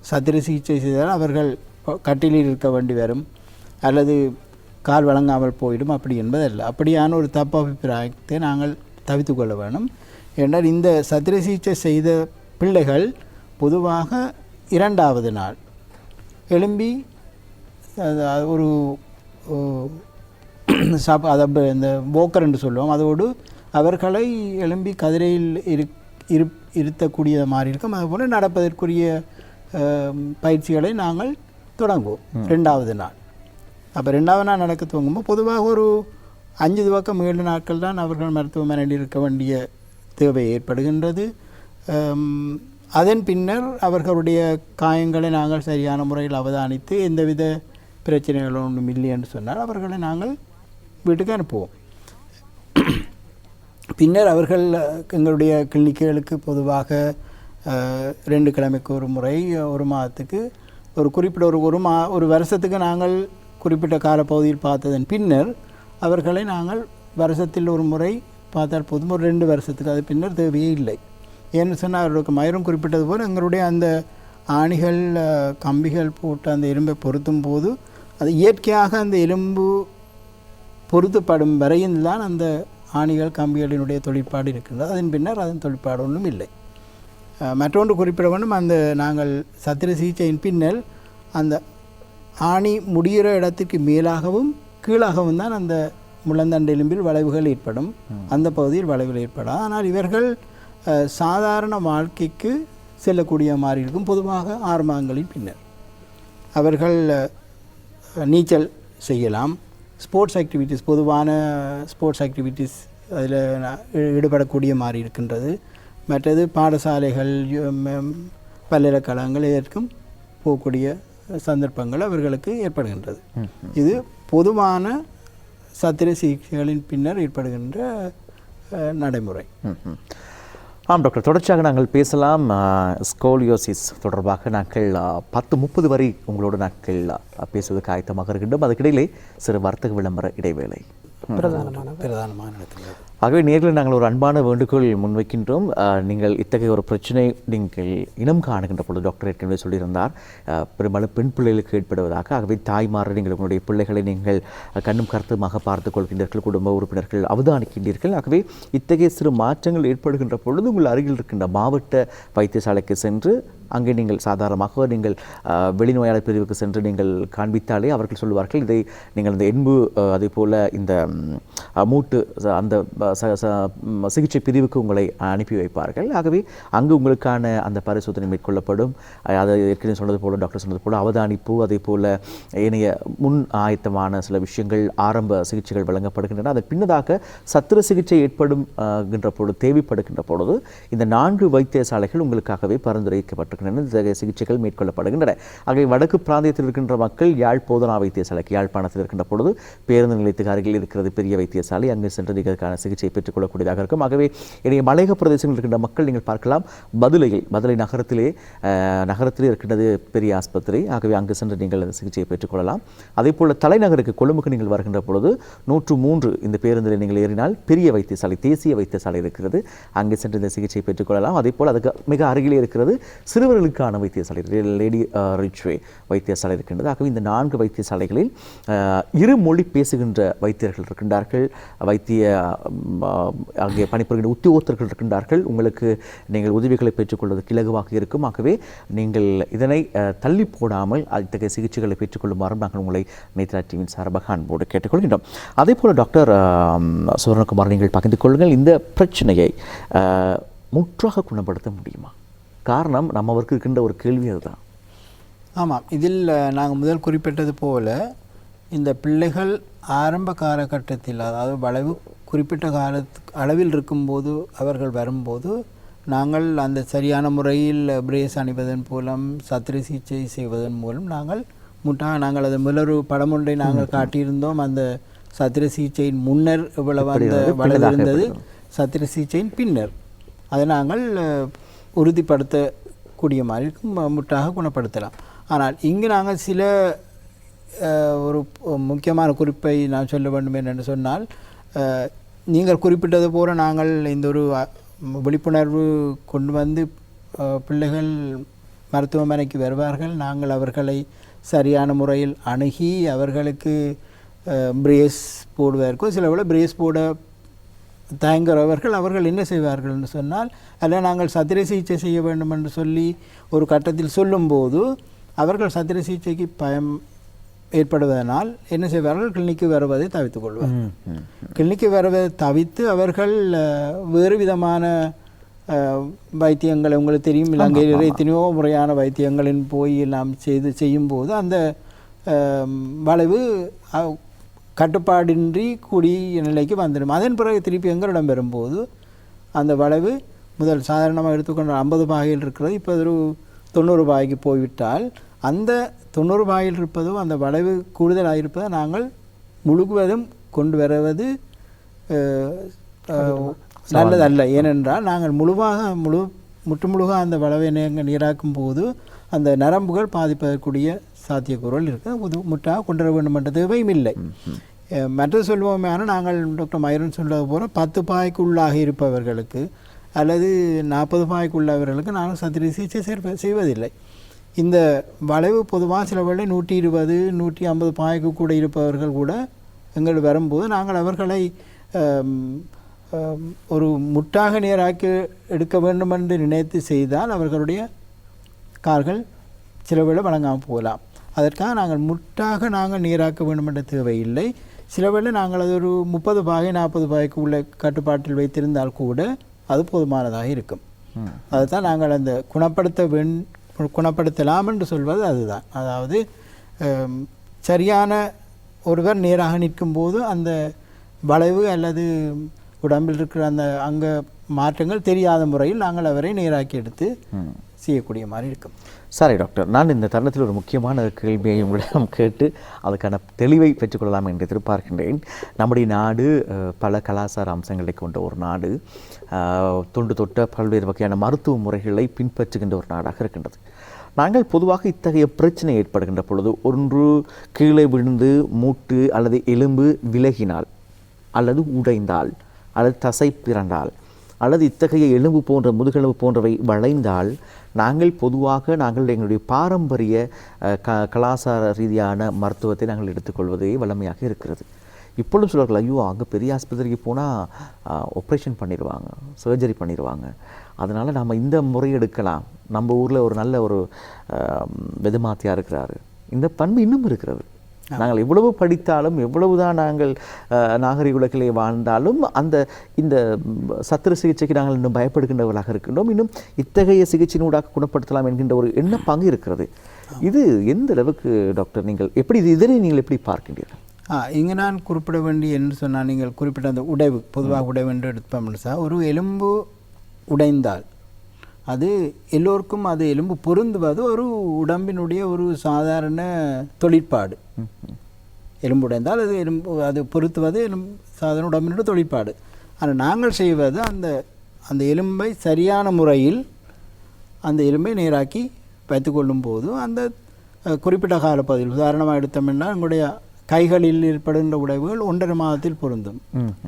சத்திர சிகிச்சை செய்தால் அவர்கள் கட்டிலில் இருக்க வேண்டி வரும் அல்லது கால் வழங்காமல் போயிடும் அப்படி என்பதல்ல. அப்படியான ஒரு தப்பு அபிப்பிராயத்தை நாங்கள் தவிர்த்து கொள்ள வேண்டும். என்றால் இந்த சத்திர சிகிச்சை செய்த பிள்ளைகள் பொதுவாக 2வது நாள் எழும்பி ஒரு இந்த போக்கர் என்று சொல்லுவோம், அதோடு அவர்களை எழும்பி கதிரையில் இருத்தக்கூடிய மாதிரி இருக்கும். அதுபோல் நடப்பதற்குரிய பயிற்சிகளை நாங்கள் தொடங்குவோம் 2வது நாள். அப்போ 2வது நாள் நடக்க துவங்கும்போது பொதுவாக ஒரு 5 துவக்கம் 7 நாட்கள் தான் அவர்கள் மருத்துவமனையில் இருக்க வேண்டிய தேவை ஏற்படுகின்றது. அதன் பின்னர் அவர்களுடைய காயங்களை நாங்கள் சரியான முறையில் அவதானித்து எந்தவித பிரச்சனைகள் ஒன்றும் இல்லை என்று சொன்னால் அவர்களை நாங்கள் வீட்டுக்கு அனுப்புவோம். பின்னர் அவர்கள் எங்களுடைய கிளினிக்குகளுக்கு பொதுவாக 2 கிழமைக்கு ஒரு முறை, ஒரு மாதத்துக்கு ஒரு குறிப்பிட்ட ஒரு வருஷத்துக்கு நாங்கள் குறிப்பிட்ட காலப்பகுதியில் பார்த்ததன் பின்னர் அவர்களை நாங்கள் வருஷத்தில் ஒரு முறை பார்த்தால் போதும். ஒரு 2 வருஷத்துக்கு அது பின்னர் தேவையே இல்லை. ஏன்னு சொன்னால் அவர்களுக்கு மயூரம் குறிப்பிட்டது போல் எங்களுடைய அந்த ஆணிகள் கம்பிகள் போட்டு அந்த எலும்பை பொருத்தும் போது அது இயற்கையாக அந்த எலும்பு பொருத்தப்படும் வரையில் தான் அந்த ஆணிகள் கம்பிகளினுடைய தொழிற்பாடு இருக்கின்றது. அதன் பின்னர் அதன் தொழிற்பாடு ஒன்றும் இல்லை. மற்றொன்று குறிப்பிட வேண்டும், அந்த நாங்கள் சத்திர சிகிச்சையின் பின்னர் அந்த ஆணி முடிகிற இடத்துக்கு மேலாகவும் கீழாகவும் தான் அந்த முள்ளந்தண்டு எலும்பில் வளைவுகள் ஏற்படும், அந்த பகுதியில் வளைவுகள் ஏற்படும். ஆனால் இவர்கள் சாதாரண வாழ்க்கைக்கு செல்லக்கூடிய மாதிரி இருக்கும். பொதுவாக 6 மாதங்களின் பின்னர் அவர்கள் நீச்சல் செய்யலாம், ஸ்போர்ட்ஸ் ஆக்டிவிட்டீஸ், பொதுவான ஸ்போர்ட்ஸ் ஆக்டிவிட்டீஸ் அதில் ஈடுபடக்கூடிய மாதிரி இருக்கின்றது. மற்றது பாடசாலைகள், பல்கலைக்கழகங்கள் இதற்கும் போகக்கூடிய சந்தர்ப்பங்கள் அவர்களுக்கு ஏற்படுகின்றது. இது பொதுவான சத்திர சிகிச்சைகளின் பின்னர் ஏற்படுகின்ற நடைமுறை. ஆம் டாக்டர், தொடர்ச்சியாக நாங்கள் பேசலாம். ஸ்கோலியோசிஸ் தொடர்பாக நாங்கள் 10:30 வரை உங்களோடு நாங்கள் பேசுவதற்கு ஆயத்தமாக இருக்கின்றோம். அதுக்கிடையிலே சிறு வர்த்தக விளம்பர இடைவேளை பிரதானமான இடத்துல. ஆகவே நேரில் நாங்கள் ஒரு அன்பான வேண்டுகோள் முன்வைக்கின்றோம். நீங்கள் இத்தகைய ஒரு பிரச்சனை நீங்கள் இனம் காணுகின்ற பொழுது, டாக்டர் ஏற்கனவே சொல்லியிருந்தார், பெரும்பாலும் பெண் பிள்ளைகளுக்கு ஏற்படுவதாக. ஆகவே தாய்மார், நீங்கள் உங்களுடைய பிள்ளைகளை நீங்கள் கண்ணும் கருத்துமாக பார்த்துக் கொள்கின்றீர்கள், குடும்ப உறுப்பினர்கள் அவதானிக்கின்றீர்கள். ஆகவே இத்தகைய சிறு மாற்றங்கள் ஏற்படுகின்ற பொழுது உங்கள் அருகில் இருக்கின்ற மாவட்ட வைத்தியசாலைக்கு சென்று அங்கே நீங்கள் சாதாரணமாக நீங்கள் வெளிநோயாளர் பிரிவுக்கு சென்று நீங்கள் காண்பித்தாலே அவர்கள் சொல்லுவார்கள், இதை நீங்கள் இந்த எண்பு அதே போல் இந்த மூட்டு அந்த சிகிச்சை பிரிவுக்கு உங்களை அனுப்பி வைப்பார்கள். ஆகவே அங்கு உங்களுக்கான அந்த பரிசோதனை மேற்கொள்ளப்படும். அதை ஏற்கனவே சொன்னது போல, டாக்டர் சொன்னது போல் அவதானிப்பு, அதே போல் ஏனைய முன் ஆயத்தமான சில விஷயங்கள், ஆரம்ப சிகிச்சைகள் வழங்கப்படுகின்றன. அதன் பின்னதாக சத்திர சிகிச்சை ஏற்படுகின்ற பொழுது, தேவைப்படுகின்ற பொழுது இந்த 4 வைத்தியசாலைகள் உங்களுக்காகவே பரிந்துரைக்கப்பட்டிருக்கின்றன. இந்த சிகிச்சைகள் மேற்கொள்ளப்படுகின்றன. ஆகவே வடக்கு பிராந்தியத்தில் இருக்கின்ற மக்கள் யாழ் போதனா வைத்தியசாலைக்கு, யாழ்ப்பாணத்தில் இருக்கின்ற பொழுது பேருந்து நிலையத்துக்கு அருகில் இருக்கிறது பெரிய வைத்தியசாலை, அங்கு சென்று நீங்களுக்கான சிகிச்சை பெற்றுக்கொள்ளக்கூடியதாக இருக்கும். ஆகவே இடையே மலையக பிரதேசங்களில் இருக்கின்ற மக்கள் நீங்கள் பார்க்கலாம், பதுளை நகரத்திலே இருக்கின்றது பெரிய ஆஸ்பத்திரி. ஆகவே அங்கு சென்று நீங்கள் அந்த சிகிச்சையை பெற்றுக்கொள்ளலாம். அதே போல் தலைநகருக்கு, கொழும்புக்கு நீங்கள் வருகின்ற பொழுது 103 இந்த பேருந்தில் நீங்கள் ஏறினால் பெரிய வைத்தியசாலை, தேசிய வைத்தியசாலை இருக்கிறது. அங்கே சென்று இந்த சிகிச்சையை பெற்றுக்கொள்ளலாம். அதே போல் அதுக்கு மிக அருகிலே இருக்கிறது சிறுவர்களுக்கான வைத்தியசாலை, லேடி ரிச்வே வைத்தியசாலை இருக்கின்றது. ஆகவே இந்த 4 வைத்தியசாலைகளில் 2 மொழி பேசுகின்ற வைத்தியர்கள் இருக்கின்றார்கள், அங்கே பணிபுரிகின்ற உத்தியோகத்தர்கள் இருக்கின்றார்கள். உங்களுக்கு நீங்கள் உதவிகளை பெற்றுக்கொள்வதற்கு இலகுவாக இருக்கும். ஆகவே நீங்கள் இதனை தள்ளி போடாமல் இத்தகைய சிகிச்சைகளை பெற்றுக்கொள்ளுமாறும் நாங்கள் உங்களை நேத்ரா டிவியின் சார்பாக அன்போடு கேட்டுக்கொள்கின்றோம். அதே போல் டாக்டர் சுவர்ணகுமார், நீங்கள் பகிர்ந்து கொள்ளுங்கள், இந்த பிரச்சனையை முற்றாக குணப்படுத்த முடியுமா? காரணம் நம்மவருக்கு இருக்கின்ற ஒரு கேள்வி அதுதான். ஆமாம், இதில் நாங்கள் முதல் குறிப்பிட்டது போல இந்த பிள்ளைகள் ஆரம்ப காலகட்டத்தில், அதாவது வளைவு குறிப்பிட்ட அளவில் இருக்கும்போது அவர்கள் வரும்போது நாங்கள் அந்த சரியான முறையில் பிரேஸ் அணிவதன் மூலம், சத்திர சிகிச்சை செய்வதன் மூலம் நாங்கள் அது முதலொரு படம் ஒன்றை நாங்கள் காட்டியிருந்தோம். அந்த சத்திர சிகிச்சையின் முன்னர் இவ்வளவு அந்த வளைவு இருந்தது, சத்திர சிகிச்சையின் பின்னர் அதை நாங்கள் உறுதிப்படுத்தக்கூடிய மாதிரி முற்றாக குணப்படுத்தலாம். ஆனால் இங்கு நாங்கள் சில ஒரு முக்கியமான குறிப்பை நான் சொல்ல வேண்டும் என்று சொன்னால், நீங்கள் குறிப்பிட்டது போல நாங்கள் இந்த ஒரு விழிப்புணர்வு கொண்டு வந்து பிள்ளைகள் மருத்துவமனைக்கு வருவார்கள். நாங்கள் அவர்களை சரியான முறையில் அணுகி அவர்களுக்கு பிரேஸ் போடுவதற்கோ, சில வேளை பிரேஸ் போட தயங்குறவர்கள் அவர்கள் என்ன செய்வார்கள் என்று சொன்னால், அல்ல நாங்கள் சத்திர சிகிச்சை செய்ய வேண்டும் என்று சொல்லி ஒரு கட்டத்தில் சொல்லும்போது அவர்கள் சத்திர சிகிச்சைக்கு பயம் ஏற்படுவதனால் என்ன செய்வார்கள், கிளினிக்கு வருவதை தவித்துக் கொள்வார்கள். கிளினிக்கு வருவதை தவித்து அவர்கள் வேறு விதமான வைத்தியங்களை, உங்களுக்கு தெரியும் இலங்கையில் எத்தனையோ முறையான வைத்தியங்களின் போய் எல்லாம் செய்யும்போது அந்த வளைவு கட்டுப்பாடின்றி கூடிய நிலைக்கு வந்துடும். அதன் பிறகு திருப்பி எங்களிடம் வரும்போது அந்த வளைவு முதல் சாதாரணமாக எடுத்துக்கொண்ட 50 பாகையில் இருக்கிறது, இப்போ ஒரு 90 பாகைக்கு போய்விட்டால் அந்த 90 பாகையில் இருப்பதோ அந்த வளைவு கூடுதலாக இருப்பதை நாங்கள் முழுவதும் கொண்டு வருவது நல்லதல்ல. ஏனென்றால் நாங்கள் முற்றுமுழுக அந்த வளைவை நீராக்கும் போது அந்த நரம்புகள் பாதிப்பதற்குரிய சாத்தியக்கூறுகள் இருக்குது. முற்றாக கொண்டு வர வேண்டும் என்ற தேவையும் இல்லை. மற்ற சொல்வோமையான நாங்கள் டாக்டர் மயூரன் சொல்வது போல 10 பாய்க்குள்ளாக இருப்பவர்களுக்கு அல்லது 40 பாய்க்குள்ளவர்களுக்கு நாங்கள் சத்திர சிகிச்சை செய்வதில்லை. இந்த வளைவு பொதுவாக சில வேளை 120, 150 பாய்க்கு கூட இருப்பவர்கள் கூட எங்கள் வரும்போது நாங்கள் அவர்களை ஒரு முற்றாக நேராக்கி எடுக்க வேண்டும் என்று நினைத்து செய்தால் அவர்களுடைய கால்கள் சில வேளை வழங்காமல் போகலாம். அதற்காக நாங்கள் முற்றாக நேராக்க வேண்டும் என்ற தேவையில்லை. சில வேளை நாங்கள் அது ஒரு 30 பாகை 40 பாகைக்கு உள்ள கட்டுப்பாட்டில் வைத்திருந்தால் கூட அது போதுமானதாக இருக்கும். அதுதான் நாங்கள் அந்த குணப்படுத்தலாம் என்று சொல்வது அதுதான். அதாவது சரியான ஒருவர் நேராக நிற்கும்போது அந்த வளைவு அல்லது உடம்பில் இருக்கிற அந்த அங்க மாற்றங்கள் தெரியாத முறையில் நாங்கள் அவரை நேராக்கி எடுத்து செய்யக்கூடிய மாதிரி இருக்கும். சரி டாக்டர், நான் இந்த தருணத்தில் ஒரு முக்கியமான கேள்வியை உங்களிடம் கேட்டு அதுக்கான தெளிவை பெற்றுக்கொள்ளலாம் என்று எதிர்பார்க்கின்றேன். நம்முடைய நாடு பல கலாச்சார அம்சங்களை கொண்ட ஒரு நாடு, தொண்டு தொட்ட பல்வேறு வகையான மருத்துவ முறைகளை பின்பற்றுகின்ற ஒரு நாடாக இருக்கின்றது. நாங்கள் பொதுவாக இத்தகைய பிரச்சனை ஏற்படுகின்ற பொழுது ஒன்று கீழே விழுந்து மூட்டு அல்லது எலும்பு விலகினால் அல்லது உடைந்தால் அல்லது தசை பிறண்டால் அல்லது இத்தகைய எலும்பு போன்ற முதுகெலும்பு போன்றவை வளைந்தால் நாங்கள் எங்களுடைய பாரம்பரிய கலாச்சார ரீதியான மருத்துவத்தை நாங்கள் எடுத்துக்கொள்வதே வழமையாக இருக்கிறது. இப்பொழுதும் சொல்வார்கள், ஐயோ அங்கே பெரிய ஆஸ்பத்திரிக்கு போனால் ஆப்ரேஷன் பண்ணிடுவாங்க, சர்ஜரி பண்ணிடுவாங்க, அதனால் நம்ம இந்த முறை எடுக்கலாம். நம்ம ஊரில் ஒரு நல்ல ஒரு வெதுமாத்தியாக இருக்கிறாரு. இந்த பண்பு இன்னும் இருக்கிறது. நாங்கள் எவ்வளவு படித்தாலும் எவ்வளவுதான் நாங்கள் நாகரிக உலகிலே வாழ்ந்தாலும் இந்த சத்திர சிகிச்சைக்கு நாங்கள் இன்னும் பயப்படுகின்றவர்களாக இருக்கின்றோம். இன்னும் இத்தகைய சிகிச்சையினூடாக குணப்படுத்தலாம் என்கின்ற ஒரு எண்ண பங்கு இருக்கிறது. இது எந்த அளவுக்கு டாக்டர் நீங்கள் இதனை நீங்கள் எப்படி பார்க்கின்றீர்கள்? இங்கே நான் குறிப்பிட வேண்டிய என்று சொன்னால், நீங்கள் குறிப்பிட்ட அந்த உடைவு, பொதுவாக உடைவு என்று எடுப்போம்னு சார், ஒரு எலும்பு உடைந்தால் அது எல்லோருக்கும் அது எலும்பு பொருந்துவது ஒரு உடம்பினுடைய ஒரு சாதாரண தொழிற்பாடு. எலும்பு உடைந்தால் அது பொருத்துவது சாதாரண உடம்பினுடைய தொழிற்பாடு. ஆனால் நாங்கள் செய்வது அந்த எலும்பை சரியான முறையில் அந்த எலும்பை நேராக்கி வைத்துக்கொள்ளும் போது அந்த குறிப்பிட்ட காலப்பகுதியில், உதாரணமாக எடுத்தோம்னா எங்களுடைய கைகளில் ஏற்படுகின்ற உடைவுகள் 1.5 மாதத்தில் பொருந்தும்.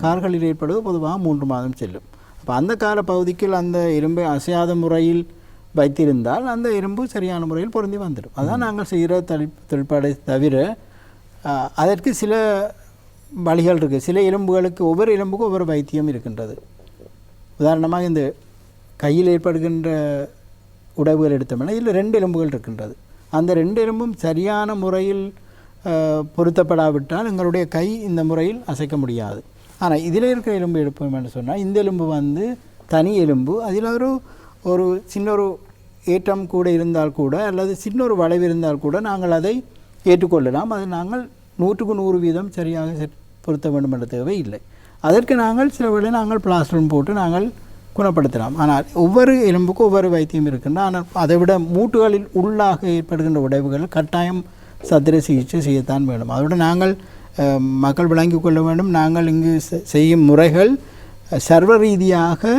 கால்களில் ஏற்படுவது பொதுவாக 3 மாதம் செல்லும். அப்போ அந்த காலப்பகுதிக்கு அந்த எலும்பை அசையாத முறையில் வைத்திருந்தால் அந்த எலும்பு சரியான முறையில் பொருந்தி வந்துடும். அதான் நாங்கள் செய்கிற தொழிற்பாடை தவிர அதற்கு சில வழிகள் இருக்குது. சில எலும்புகளுக்கு ஒவ்வொரு எலும்புக்கும் ஒவ்வொரு வைத்தியம் இருக்கின்றது. உதாரணமாக இந்த கையில் ஏற்படுகின்ற உடைவுகள் எடுத்தோம்னா இதில் 2 எலும்புகள் இருக்கின்றது. அந்த 2 எலும்பும் சரியான முறையில் பொருத்தப்படாவிட்டால் எங்களுடைய கை இந்த முறையில் அசைக்க முடியாது. ஆனால் இதில் இருக்கிற எலும்பு எடுப்போம் என்று சொன்னால், இந்த எலும்பு தனி எலும்பு, அதில் ஒரு சின்ன ஒரு ஏற்றம் கூட இருந்தால் கூட அல்லது சின்ன ஒரு வளைவு இருந்தால் கூட நாங்கள் அதை ஏற்றுக்கொள்ளலாம். அதை நாங்கள் 100க்கு 100% சரியாக பொருத்த வேண்டும் என்ற தேவை இல்லை. அதற்கு நாங்கள் சில வேளை நாங்கள் பிளாஸ்டரும் போட்டு நாங்கள் குணப்படுத்தலாம். ஆனால் ஒவ்வொரு எலும்புக்கும் ஒவ்வொரு வைத்தியம் இருக்கின்ற. ஆனால் அதை விட மூட்டுகளில் உள்ளாக ஏற்படுகின்ற உடைவுகள் கட்டாயம் சத்திர சிகிச்சை செய்யத்தான் வேண்டும். அதோடு நாங்கள் மக்கள் விளங்கிக் கொள்ள வேண்டும், நாங்கள் இங்கு செய்யும் முறைகள் சர்வ ரீதியாக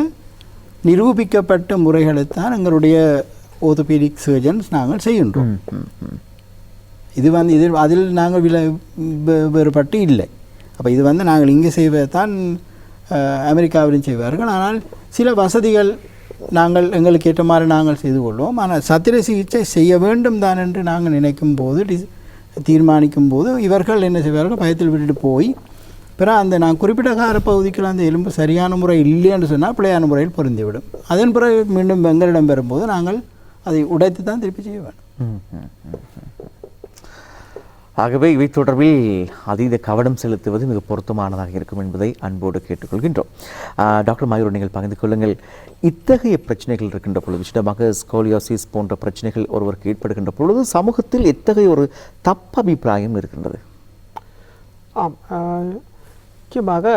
நிரூபிக்கப்பட்ட முறைகளைத்தான் எங்களுடைய ஓர்த்தோபீடிக் சர்ஜன்ஸ் நாங்கள் செய்கின்றோம். அதில் நாங்கள் வேறுபட்டு இல்லை. அப்போ இது நாங்கள் இங்கே செய்வதுதான் அமெரிக்காவிலும் செய்வார்கள். ஆனால் சில வசதிகள் நாங்கள் எங்களுக்கு ஏற்ற மாதிரி நாங்கள் செய்து கொள்வோம். ஆனால் சத்திர சிகிச்சை செய்ய வேண்டும் தான் என்று நாங்கள் நினைக்கும் போது தீர்மானிக்கும் போது இவர்கள் என்ன செய்வார்கள், பயத்தில் விட்டுட்டு போய் பிறகு நான் குறிப்பிட்ட காலப்பகுதிக்கு அந்த எலும்பு சரியான முறை இல்லைன்னு சொன்னால் பிழையான முறையில் பொருந்திவிடும். அதன் பிறகு மீண்டும் எங்களிடம் வரும்போது நாங்கள் அதை உடைத்து தான் திருப்பி செய்ய வேண்டும். ஆகவே இவை தொடர்பில் அதீத கவனம் செலுத்துவது மிக பொருத்தமானதாக இருக்கும் என்பதை அன்போடு கேட்டுக்கொள்கின்றோம். டாக்டர் மயூர், நீங்கள் பகிர்ந்து கொள்ளுங்கள். இத்தகைய பிரச்சனைகள் இருக்கின்ற பொழுது, விசேடமாக ஸ்கோலியோசிஸ் போன்ற பிரச்சனைகள் ஒருவருக்கு ஏற்படுகின்ற பொழுது சமூகத்தில் எத்தகைய ஒரு தப்பபிப்பிராயம் இருக்கின்றது? முக்கியமாக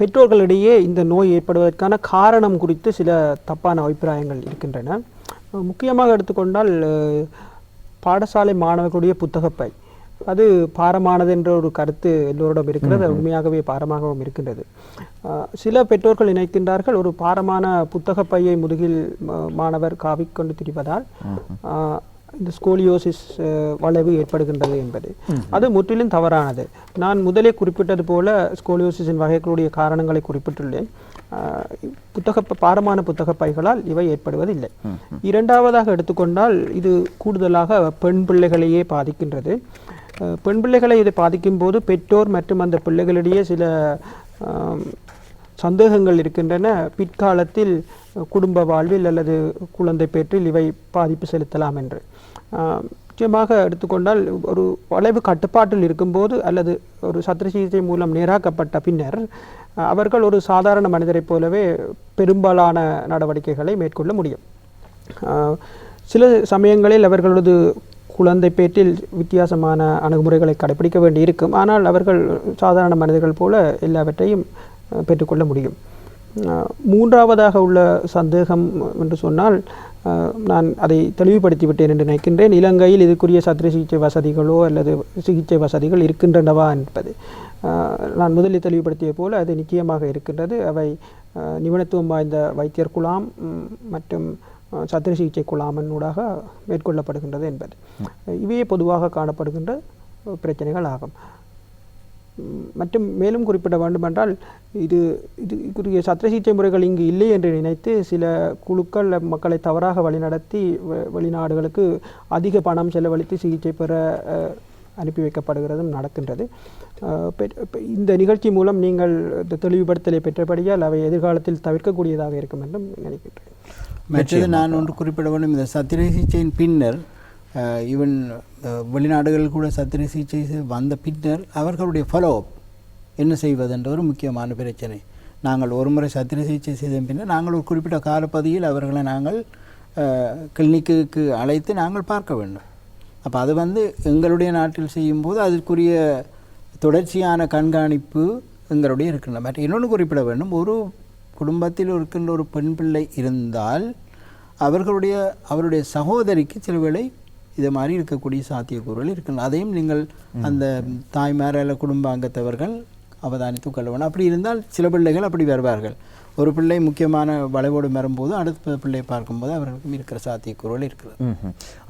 பெற்றோர்களிடையே இந்த நோய் ஏற்படுவதற்கான காரணம் குறித்து சில தப்பான அபிப்பிராயங்கள் இருக்கின்றன. முக்கியமாக எடுத்துக்கொண்டால் பாடசாலை மாணவர்களுடைய புத்தகப்பை அது பாரமானது என்ற ஒரு கருத்து எல்லோரிடம் இருக்கிறது. உண்மையாகவே பாரமாகவும் இருக்கின்றது. சில பெற்றோர்கள் நினைக்கின்றார்கள் ஒரு பாரமான புத்தகப்பையை முதுகில் மாணவர் காவிக்கொண்டு திரிவதால் இந்த ஸ்கோலியோசிஸ் வளைவு ஏற்படுகின்றது என்பது அது முற்றிலும் தவறானது. நான் முதலே குறிப்பிட்டது போல ஸ்கோலியோசிஸின் வகைகளுடைய காரணங்களை குறிப்பிட்டுள்ளேன். பாரமான புத்தகப்பைகளால் இவை ஏற்படுவதில்லை. இரண்டாவதாக எடுத்துக்கொண்டால் இது கூடுதலாக பெண் பிள்ளைகளையே பாதிக்கின்றது. பெண் பிள்ளைகளை இது பாதிக்கும் போது பெற்றோர் மற்றும் அந்த பிள்ளைகளிடையே சில சந்தேகங்கள் இருக்கின்றன. பிற்காலத்தில் குடும்ப வாழ்வில் அல்லது குழந்தை பேற்றில் இவை பாதிப்பு செலுத்தலாம் என்று. நிச்சயமாக எடுத்துக்கொண்டால் ஒரு வளைவு கட்டுப்பாட்டில் இருக்கும்போது அல்லது ஒரு சத்திர சிகிச்சை மூலம் நேராக்கப்பட்ட பின்னர் அவர்கள் ஒரு சாதாரண மனிதரைப் போலவே பெரும்பாலான நடவடிக்கைகளை மேற்கொள்ள முடியும். சில சமயங்களில் அவர்களது குழந்தை பேற்றில் வித்தியாசமான அணுகுமுறைகளை கடைபிடிக்க வேண்டி இருக்கும். ஆனால் அவர்கள் சாதாரண மனிதர்கள் போல எல்லாவற்றையும் பெற்றுக்கொள்ள முடியும். மூன்றாவதாக உள்ள சந்தேகம் என்று சொன்னால் நான் அதை தெளிவுபடுத்திவிட்டேன் என்று நினைக்கின்றேன். இலங்கையில் இதுக்குரிய சத்திர சிகிச்சை வசதிகளோ அல்லது சிகிச்சை வசதிகள் இருக்கின்றனவா என்பது நான் முதலில் தெளிவுபடுத்திய போல அது நிச்சயமாக இருக்கின்றது. அவை நிபுணத்துவம் வாய்ந்த வைத்தியர் குழாம் மற்றும் சத்திர சிகிச்சை குழாமினூடாக மேற்கொள்ளப்படுகின்றது என்பது இவையே பொதுவாக காணப்படுகின்ற பிரச்சனைகள் ஆகும். மற்றும் மேலும் குறிப்பிட வேண்டுமென்றால் இதுக்குரிய சத்திர சிகிச்சை முறைகள் இங்கு இல்லை என்று நினைத்து சில குழுக்கள் மக்களை தவறாக வழிநடத்தி வெளிநாடுகளுக்கு அதிக பணம் செலவழித்து சிகிச்சை பெற அனுப்பி வைக்கப்படுகிறதும் நடக்கின்றது. இந்த நிகழ்ச்சி மூலம் நீங்கள் இந்த தெளிவுபடுத்தலை பெற்றபடியால் அவை எதிர்காலத்தில் தவிர்க்கக்கூடியதாக இருக்கும் என்றும் நினைக்கின்றேன். மற்றது நான் ஒன்று குறிப்பிட வேண்டும், இந்த சத்திர சிகிச்சையின் பின்னர் ஈவன் வெளிநாடுகள் கூட சத்திர சிகிச்சை வந்த பின்னர் அவர்களுடைய ஃபாலோஅப் என்ன செய்வதென்ற ஒரு முக்கியமான பிரச்சனை. நாங்கள் ஒரு முறை சத்திர சிகிச்சை செய்த பின்னர் நாங்கள் ஒரு குறிப்பிட்ட காலப்பகுதியில் அவர்களை நாங்கள் கிளினிக்கு அழைத்து நாங்கள் பார்க்க வேண்டும். அப்போ அது எங்களுடைய நாட்டில் செய்யும்போது அதற்குரிய தொடர்ச்சியான கண்காணிப்பு எங்களுடைய இருக்கின்ற. மற்ற இன்னொன்று குறிப்பிட வேண்டும், ஒரு குடும்பத்தில் இருக்கின்ற ஒரு பெண் பிள்ளை இருந்தால் அவருடைய சகோதரிக்கு சில வேளை இது மாதிரி இருக்கக்கூடிய சாத்தியக்கூறுகள் இருக்கின்றன. அதையும் நீங்கள் அந்த தாய்மார குடும்ப அங்கத்தவர்கள் அவதானித்து கொள்ள வேண்டும். அப்படி இருந்தால் சில பிள்ளைகள் அப்படி வருவார்கள். ஒரு பிள்ளை முக்கியமான வளைவோடு வரும்போது அடுத்த பிள்ளை பார்க்கும்போது அவர்களுக்கும் இருக்கிற சாத்தியக்கூறுகள் இருக்கிறது.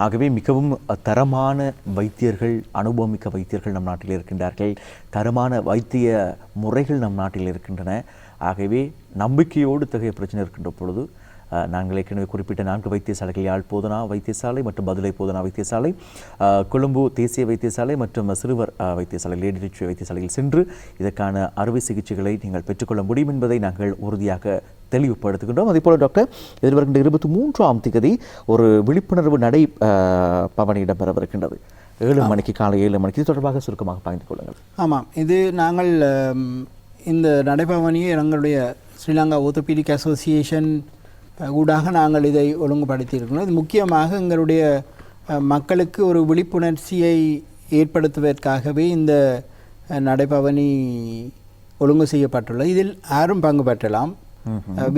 ஆகவே மிகவும் தரமான வைத்தியர்கள், அனுபவமிக்க வைத்தியர்கள் நம் நாட்டில் இருக்கின்றார்கள். தரமான வைத்திய முறைகள் நம் நாட்டில் இருக்கின்றன. ஆகவே நம்பிக்கையோடு இத்தகைய பிரச்சனை இருக்கின்ற பொழுது நாங்கள் ஏற்கனவே குறிப்பிட்ட 4 வைத்தியசாலைகள், யாழ் போதனா வைத்தியசாலை மற்றும் பதுளை போதனா வைத்தியசாலை, கொழும்பு தேசிய வைத்தியசாலை மற்றும் சிறுவர் வைத்தியசாலை, லேடி ரிச் வைத்தியசாலையில் சென்று இதற்கான அறுவை சிகிச்சைகளை நீங்கள் பெற்றுக்கொள்ள முடியும் என்பதை நாங்கள் உறுதியாக தெளிவுபடுத்துகின்றோம். அதேபோல் டாக்டர், எதிர்வருகின்ற 23ஆம் தேதி ஒரு விழிப்புணர்வு நடை பவனி இடம்பெறவிருக்கின்றது. 7 மணிக்கு, காலை 7 மணிக்கு. இது தொடர்பாக சுருக்கமாக பகிர்ந்து கொள்ளுங்கள். ஆமாம், இது நாங்கள் இந்த நடைபவனியை எங்களுடைய ஸ்ரீலங்கா ஓர்த்தோபீடிக் அசோசியேஷன் ஊடாக நாங்கள் இதை ஒழுங்குபடுத்தியிருக்கிறோம். இது முக்கியமாக எங்களுடைய மக்களுக்கு ஒரு விழிப்புணர்ச்சியை ஏற்படுத்துவதற்காகவே இந்த நடைபவனி ஒழுங்கு செய்யப்பட்டுள்ளது. இதில் யாரும் பங்கு பெற்றலாம்.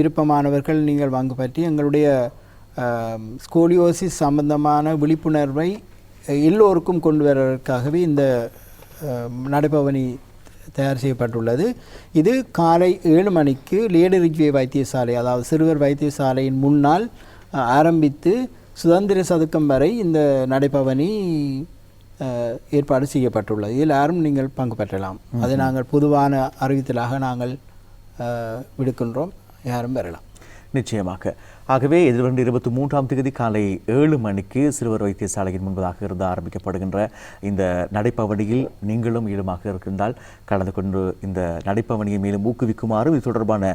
விருப்பமானவர்கள் நீங்கள் பங்கு பற்றி எங்களுடைய ஸ்கோலியோசிஸ் சம்பந்தமான விழிப்புணர்வை எல்லோருக்கும் கொண்டு வருவதற்காகவே இந்த நடைபவனி தயார் செய்யப்பட்டுள்ளது. இது காலை 7 மணிக்கு லேடி ரிஜ்வே வைத்தியசாலை, அதாவது சிறுவர் வைத்தியசாலையின் முன்னால் ஆரம்பித்து சுதந்திர சதுக்கம் வரை இந்த நடைபவனி ஏற்பாடு செய்யப்பட்டுள்ளது. இதில் யாரும் நீங்கள் பங்கு பெற்றலாம். அதை நாங்கள் பொதுவான அறிவித்தலாக நாங்கள் விடுக்கின்றோம். யாரும் பெறலாம் நிச்சயமாக. ஆகவே எதிர்வருகின்ற 23ஆம் தேதி காலை 7 மணிக்கு சிறுவர் வைத்தியசாலையின் முன்பதாக இருந்து ஆரம்பிக்கப்படுகின்ற இந்த நடைப்பவனியில் நீங்களும் ஈடுமாக இருக்கின்றால் கலந்து கொண்டு இந்த நடைப்பவனியை மேலும் ஊக்குவிக்குமாறு, இது தொடர்பான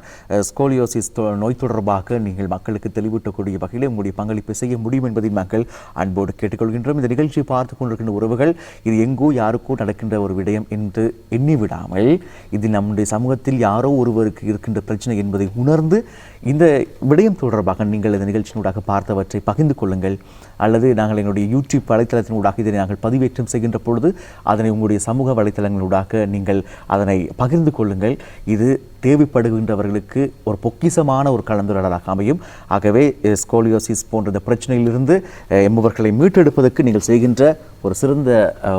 ஸ்கோலியோசிஸ் நோய் தொடர்பாக நீங்கள் மக்களுக்கு தெளிவூட்டக்கூடிய வகையில் உங்களுடைய பங்களிப்பை செய்ய முடியும் என்பதை மக்கள் அன்போடு கேட்டுக்கொள்கின்றோம். இந்த நிகழ்ச்சியை பார்த்து கொண்டிருக்கின்ற உறவுகள், இது எங்கோ யாருக்கோ நடக்கின்ற ஒரு விடயம் என்று எண்ணிவிடாமல், இது நம்முடைய சமூகத்தில் யாரோ ஒருவருக்கு இருக்கின்ற பிரச்சனை என்பதை உணர்ந்து இந்த விடயம் தொடர்பாக நீங்கள் இந்த நிகழ்ச்சியினூடாக பார்த்தவற்றை பகிர்ந்து கொள்ளுங்கள். அல்லது நாங்கள் எங்களுடைய யூடியூப் வலைத்தளத்தினூடாக இதனை நாங்கள் பதிவேற்றம் செய்கின்ற பொழுது அதனை உங்களுடைய சமூக வலைத்தளங்களூடாக நீங்கள் அதனை பகிர்ந்து கொள்ளுங்கள். இது தேவைப்படுகின்றவர்களுக்கு ஒரு பொக்கிசமான ஒரு கலந்துரையாடலாக அமையும். ஆகவே ஸ்கோலியோசிஸ் போன்ற இந்த பிரச்சனையிலிருந்து எம்பவர்களை மீட்டெடுப்பதற்கு நீங்கள் செய்கின்ற ஒரு சிறந்த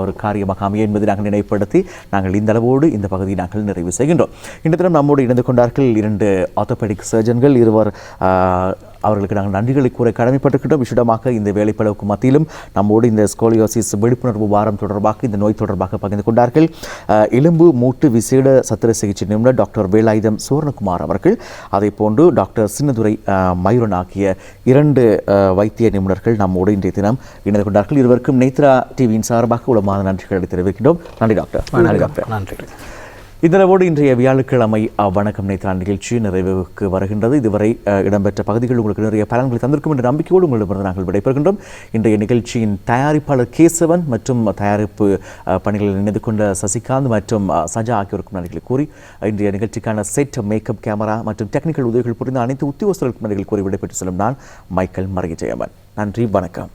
ஒரு காரியமாக அமையும் என்பதை நாங்கள் நினைவுபடுத்தி நாங்கள் இந்த அளவோடு இந்த பகுதியை நாங்கள் நிறைவு செய்கின்றோம். இந்த தினம் நம்மோடு இணைந்து கொண்டார்கள் 2 ஆர்த்தோபெடிக் சர்ஜன்கள். இருவர் அவர்களுக்கு நாங்கள் நன்றிகளை கூற கடமைப்பட்டிருக்கின்றோம். விசேடமாக இந்த வேலைப்பளவுக்கு மத்தியிலும் நம்மோடு இந்த ஸ்கோலியோசிஸ் விழிப்புணர்வு வாரம் தொடர்பாக, இந்த நோய் தொடர்பாக பகிர்ந்து கொண்டார்கள் எலும்பு மூட்டு விசேட சத்திர சிகிச்சை நிபுணர் டாக்டர் வேலாயுதம் சுவர்ணகுமார் அவர்கள். அதே போன்று டாக்டர் சின்னதுரை மயூரன் ஆகிய 2 வைத்திய நிபுணர்கள் நம்மோடு இன்றைய தினம் இணைந்து கொண்டார்கள். இருவருக்கும் நேத்ரா டிவியின் சார்பாக உளமான நன்றிகளை தெரிவிக்கின்றோம். நன்றி டாக்டர். நன்றி. இதனோடு இன்றைய வியாழக்கிழமை வணக்கம் நேத்ரான் நிகழ்ச்சி நிறைவுக்கு வருகின்றது. இதுவரை இடம்பெற்ற பகுதிகள் உங்களுக்கு நிறைய பலன்களை தந்திருக்கும் என்ற நம்பிக்கையோடு உங்களிடமிருந்து நாங்கள் விடைபெறுகின்றோம். இன்றைய நிகழ்ச்சியின் தயாரிப்பாளர் கேசவன் மற்றும் தயாரிப்பு பணிகளில் இணைந்து கொண்ட சசிகாந்த் மற்றும் சஜா ஆகியோருக்கும் நன்றிகளை கூறி இன்றைய நிகழ்ச்சிக்கான செட், மேக்கப், கேமரா மற்றும் டெக்னிக்கல் உதவிகள் புரிந்த அனைத்து உத்தியோகஸ்தர்களுக்கும் நன்றிகள் கூறி விடைபெற்று செல்லும் நான் மைக்கேல் மரியஜெயமன். நன்றி, வணக்கம்.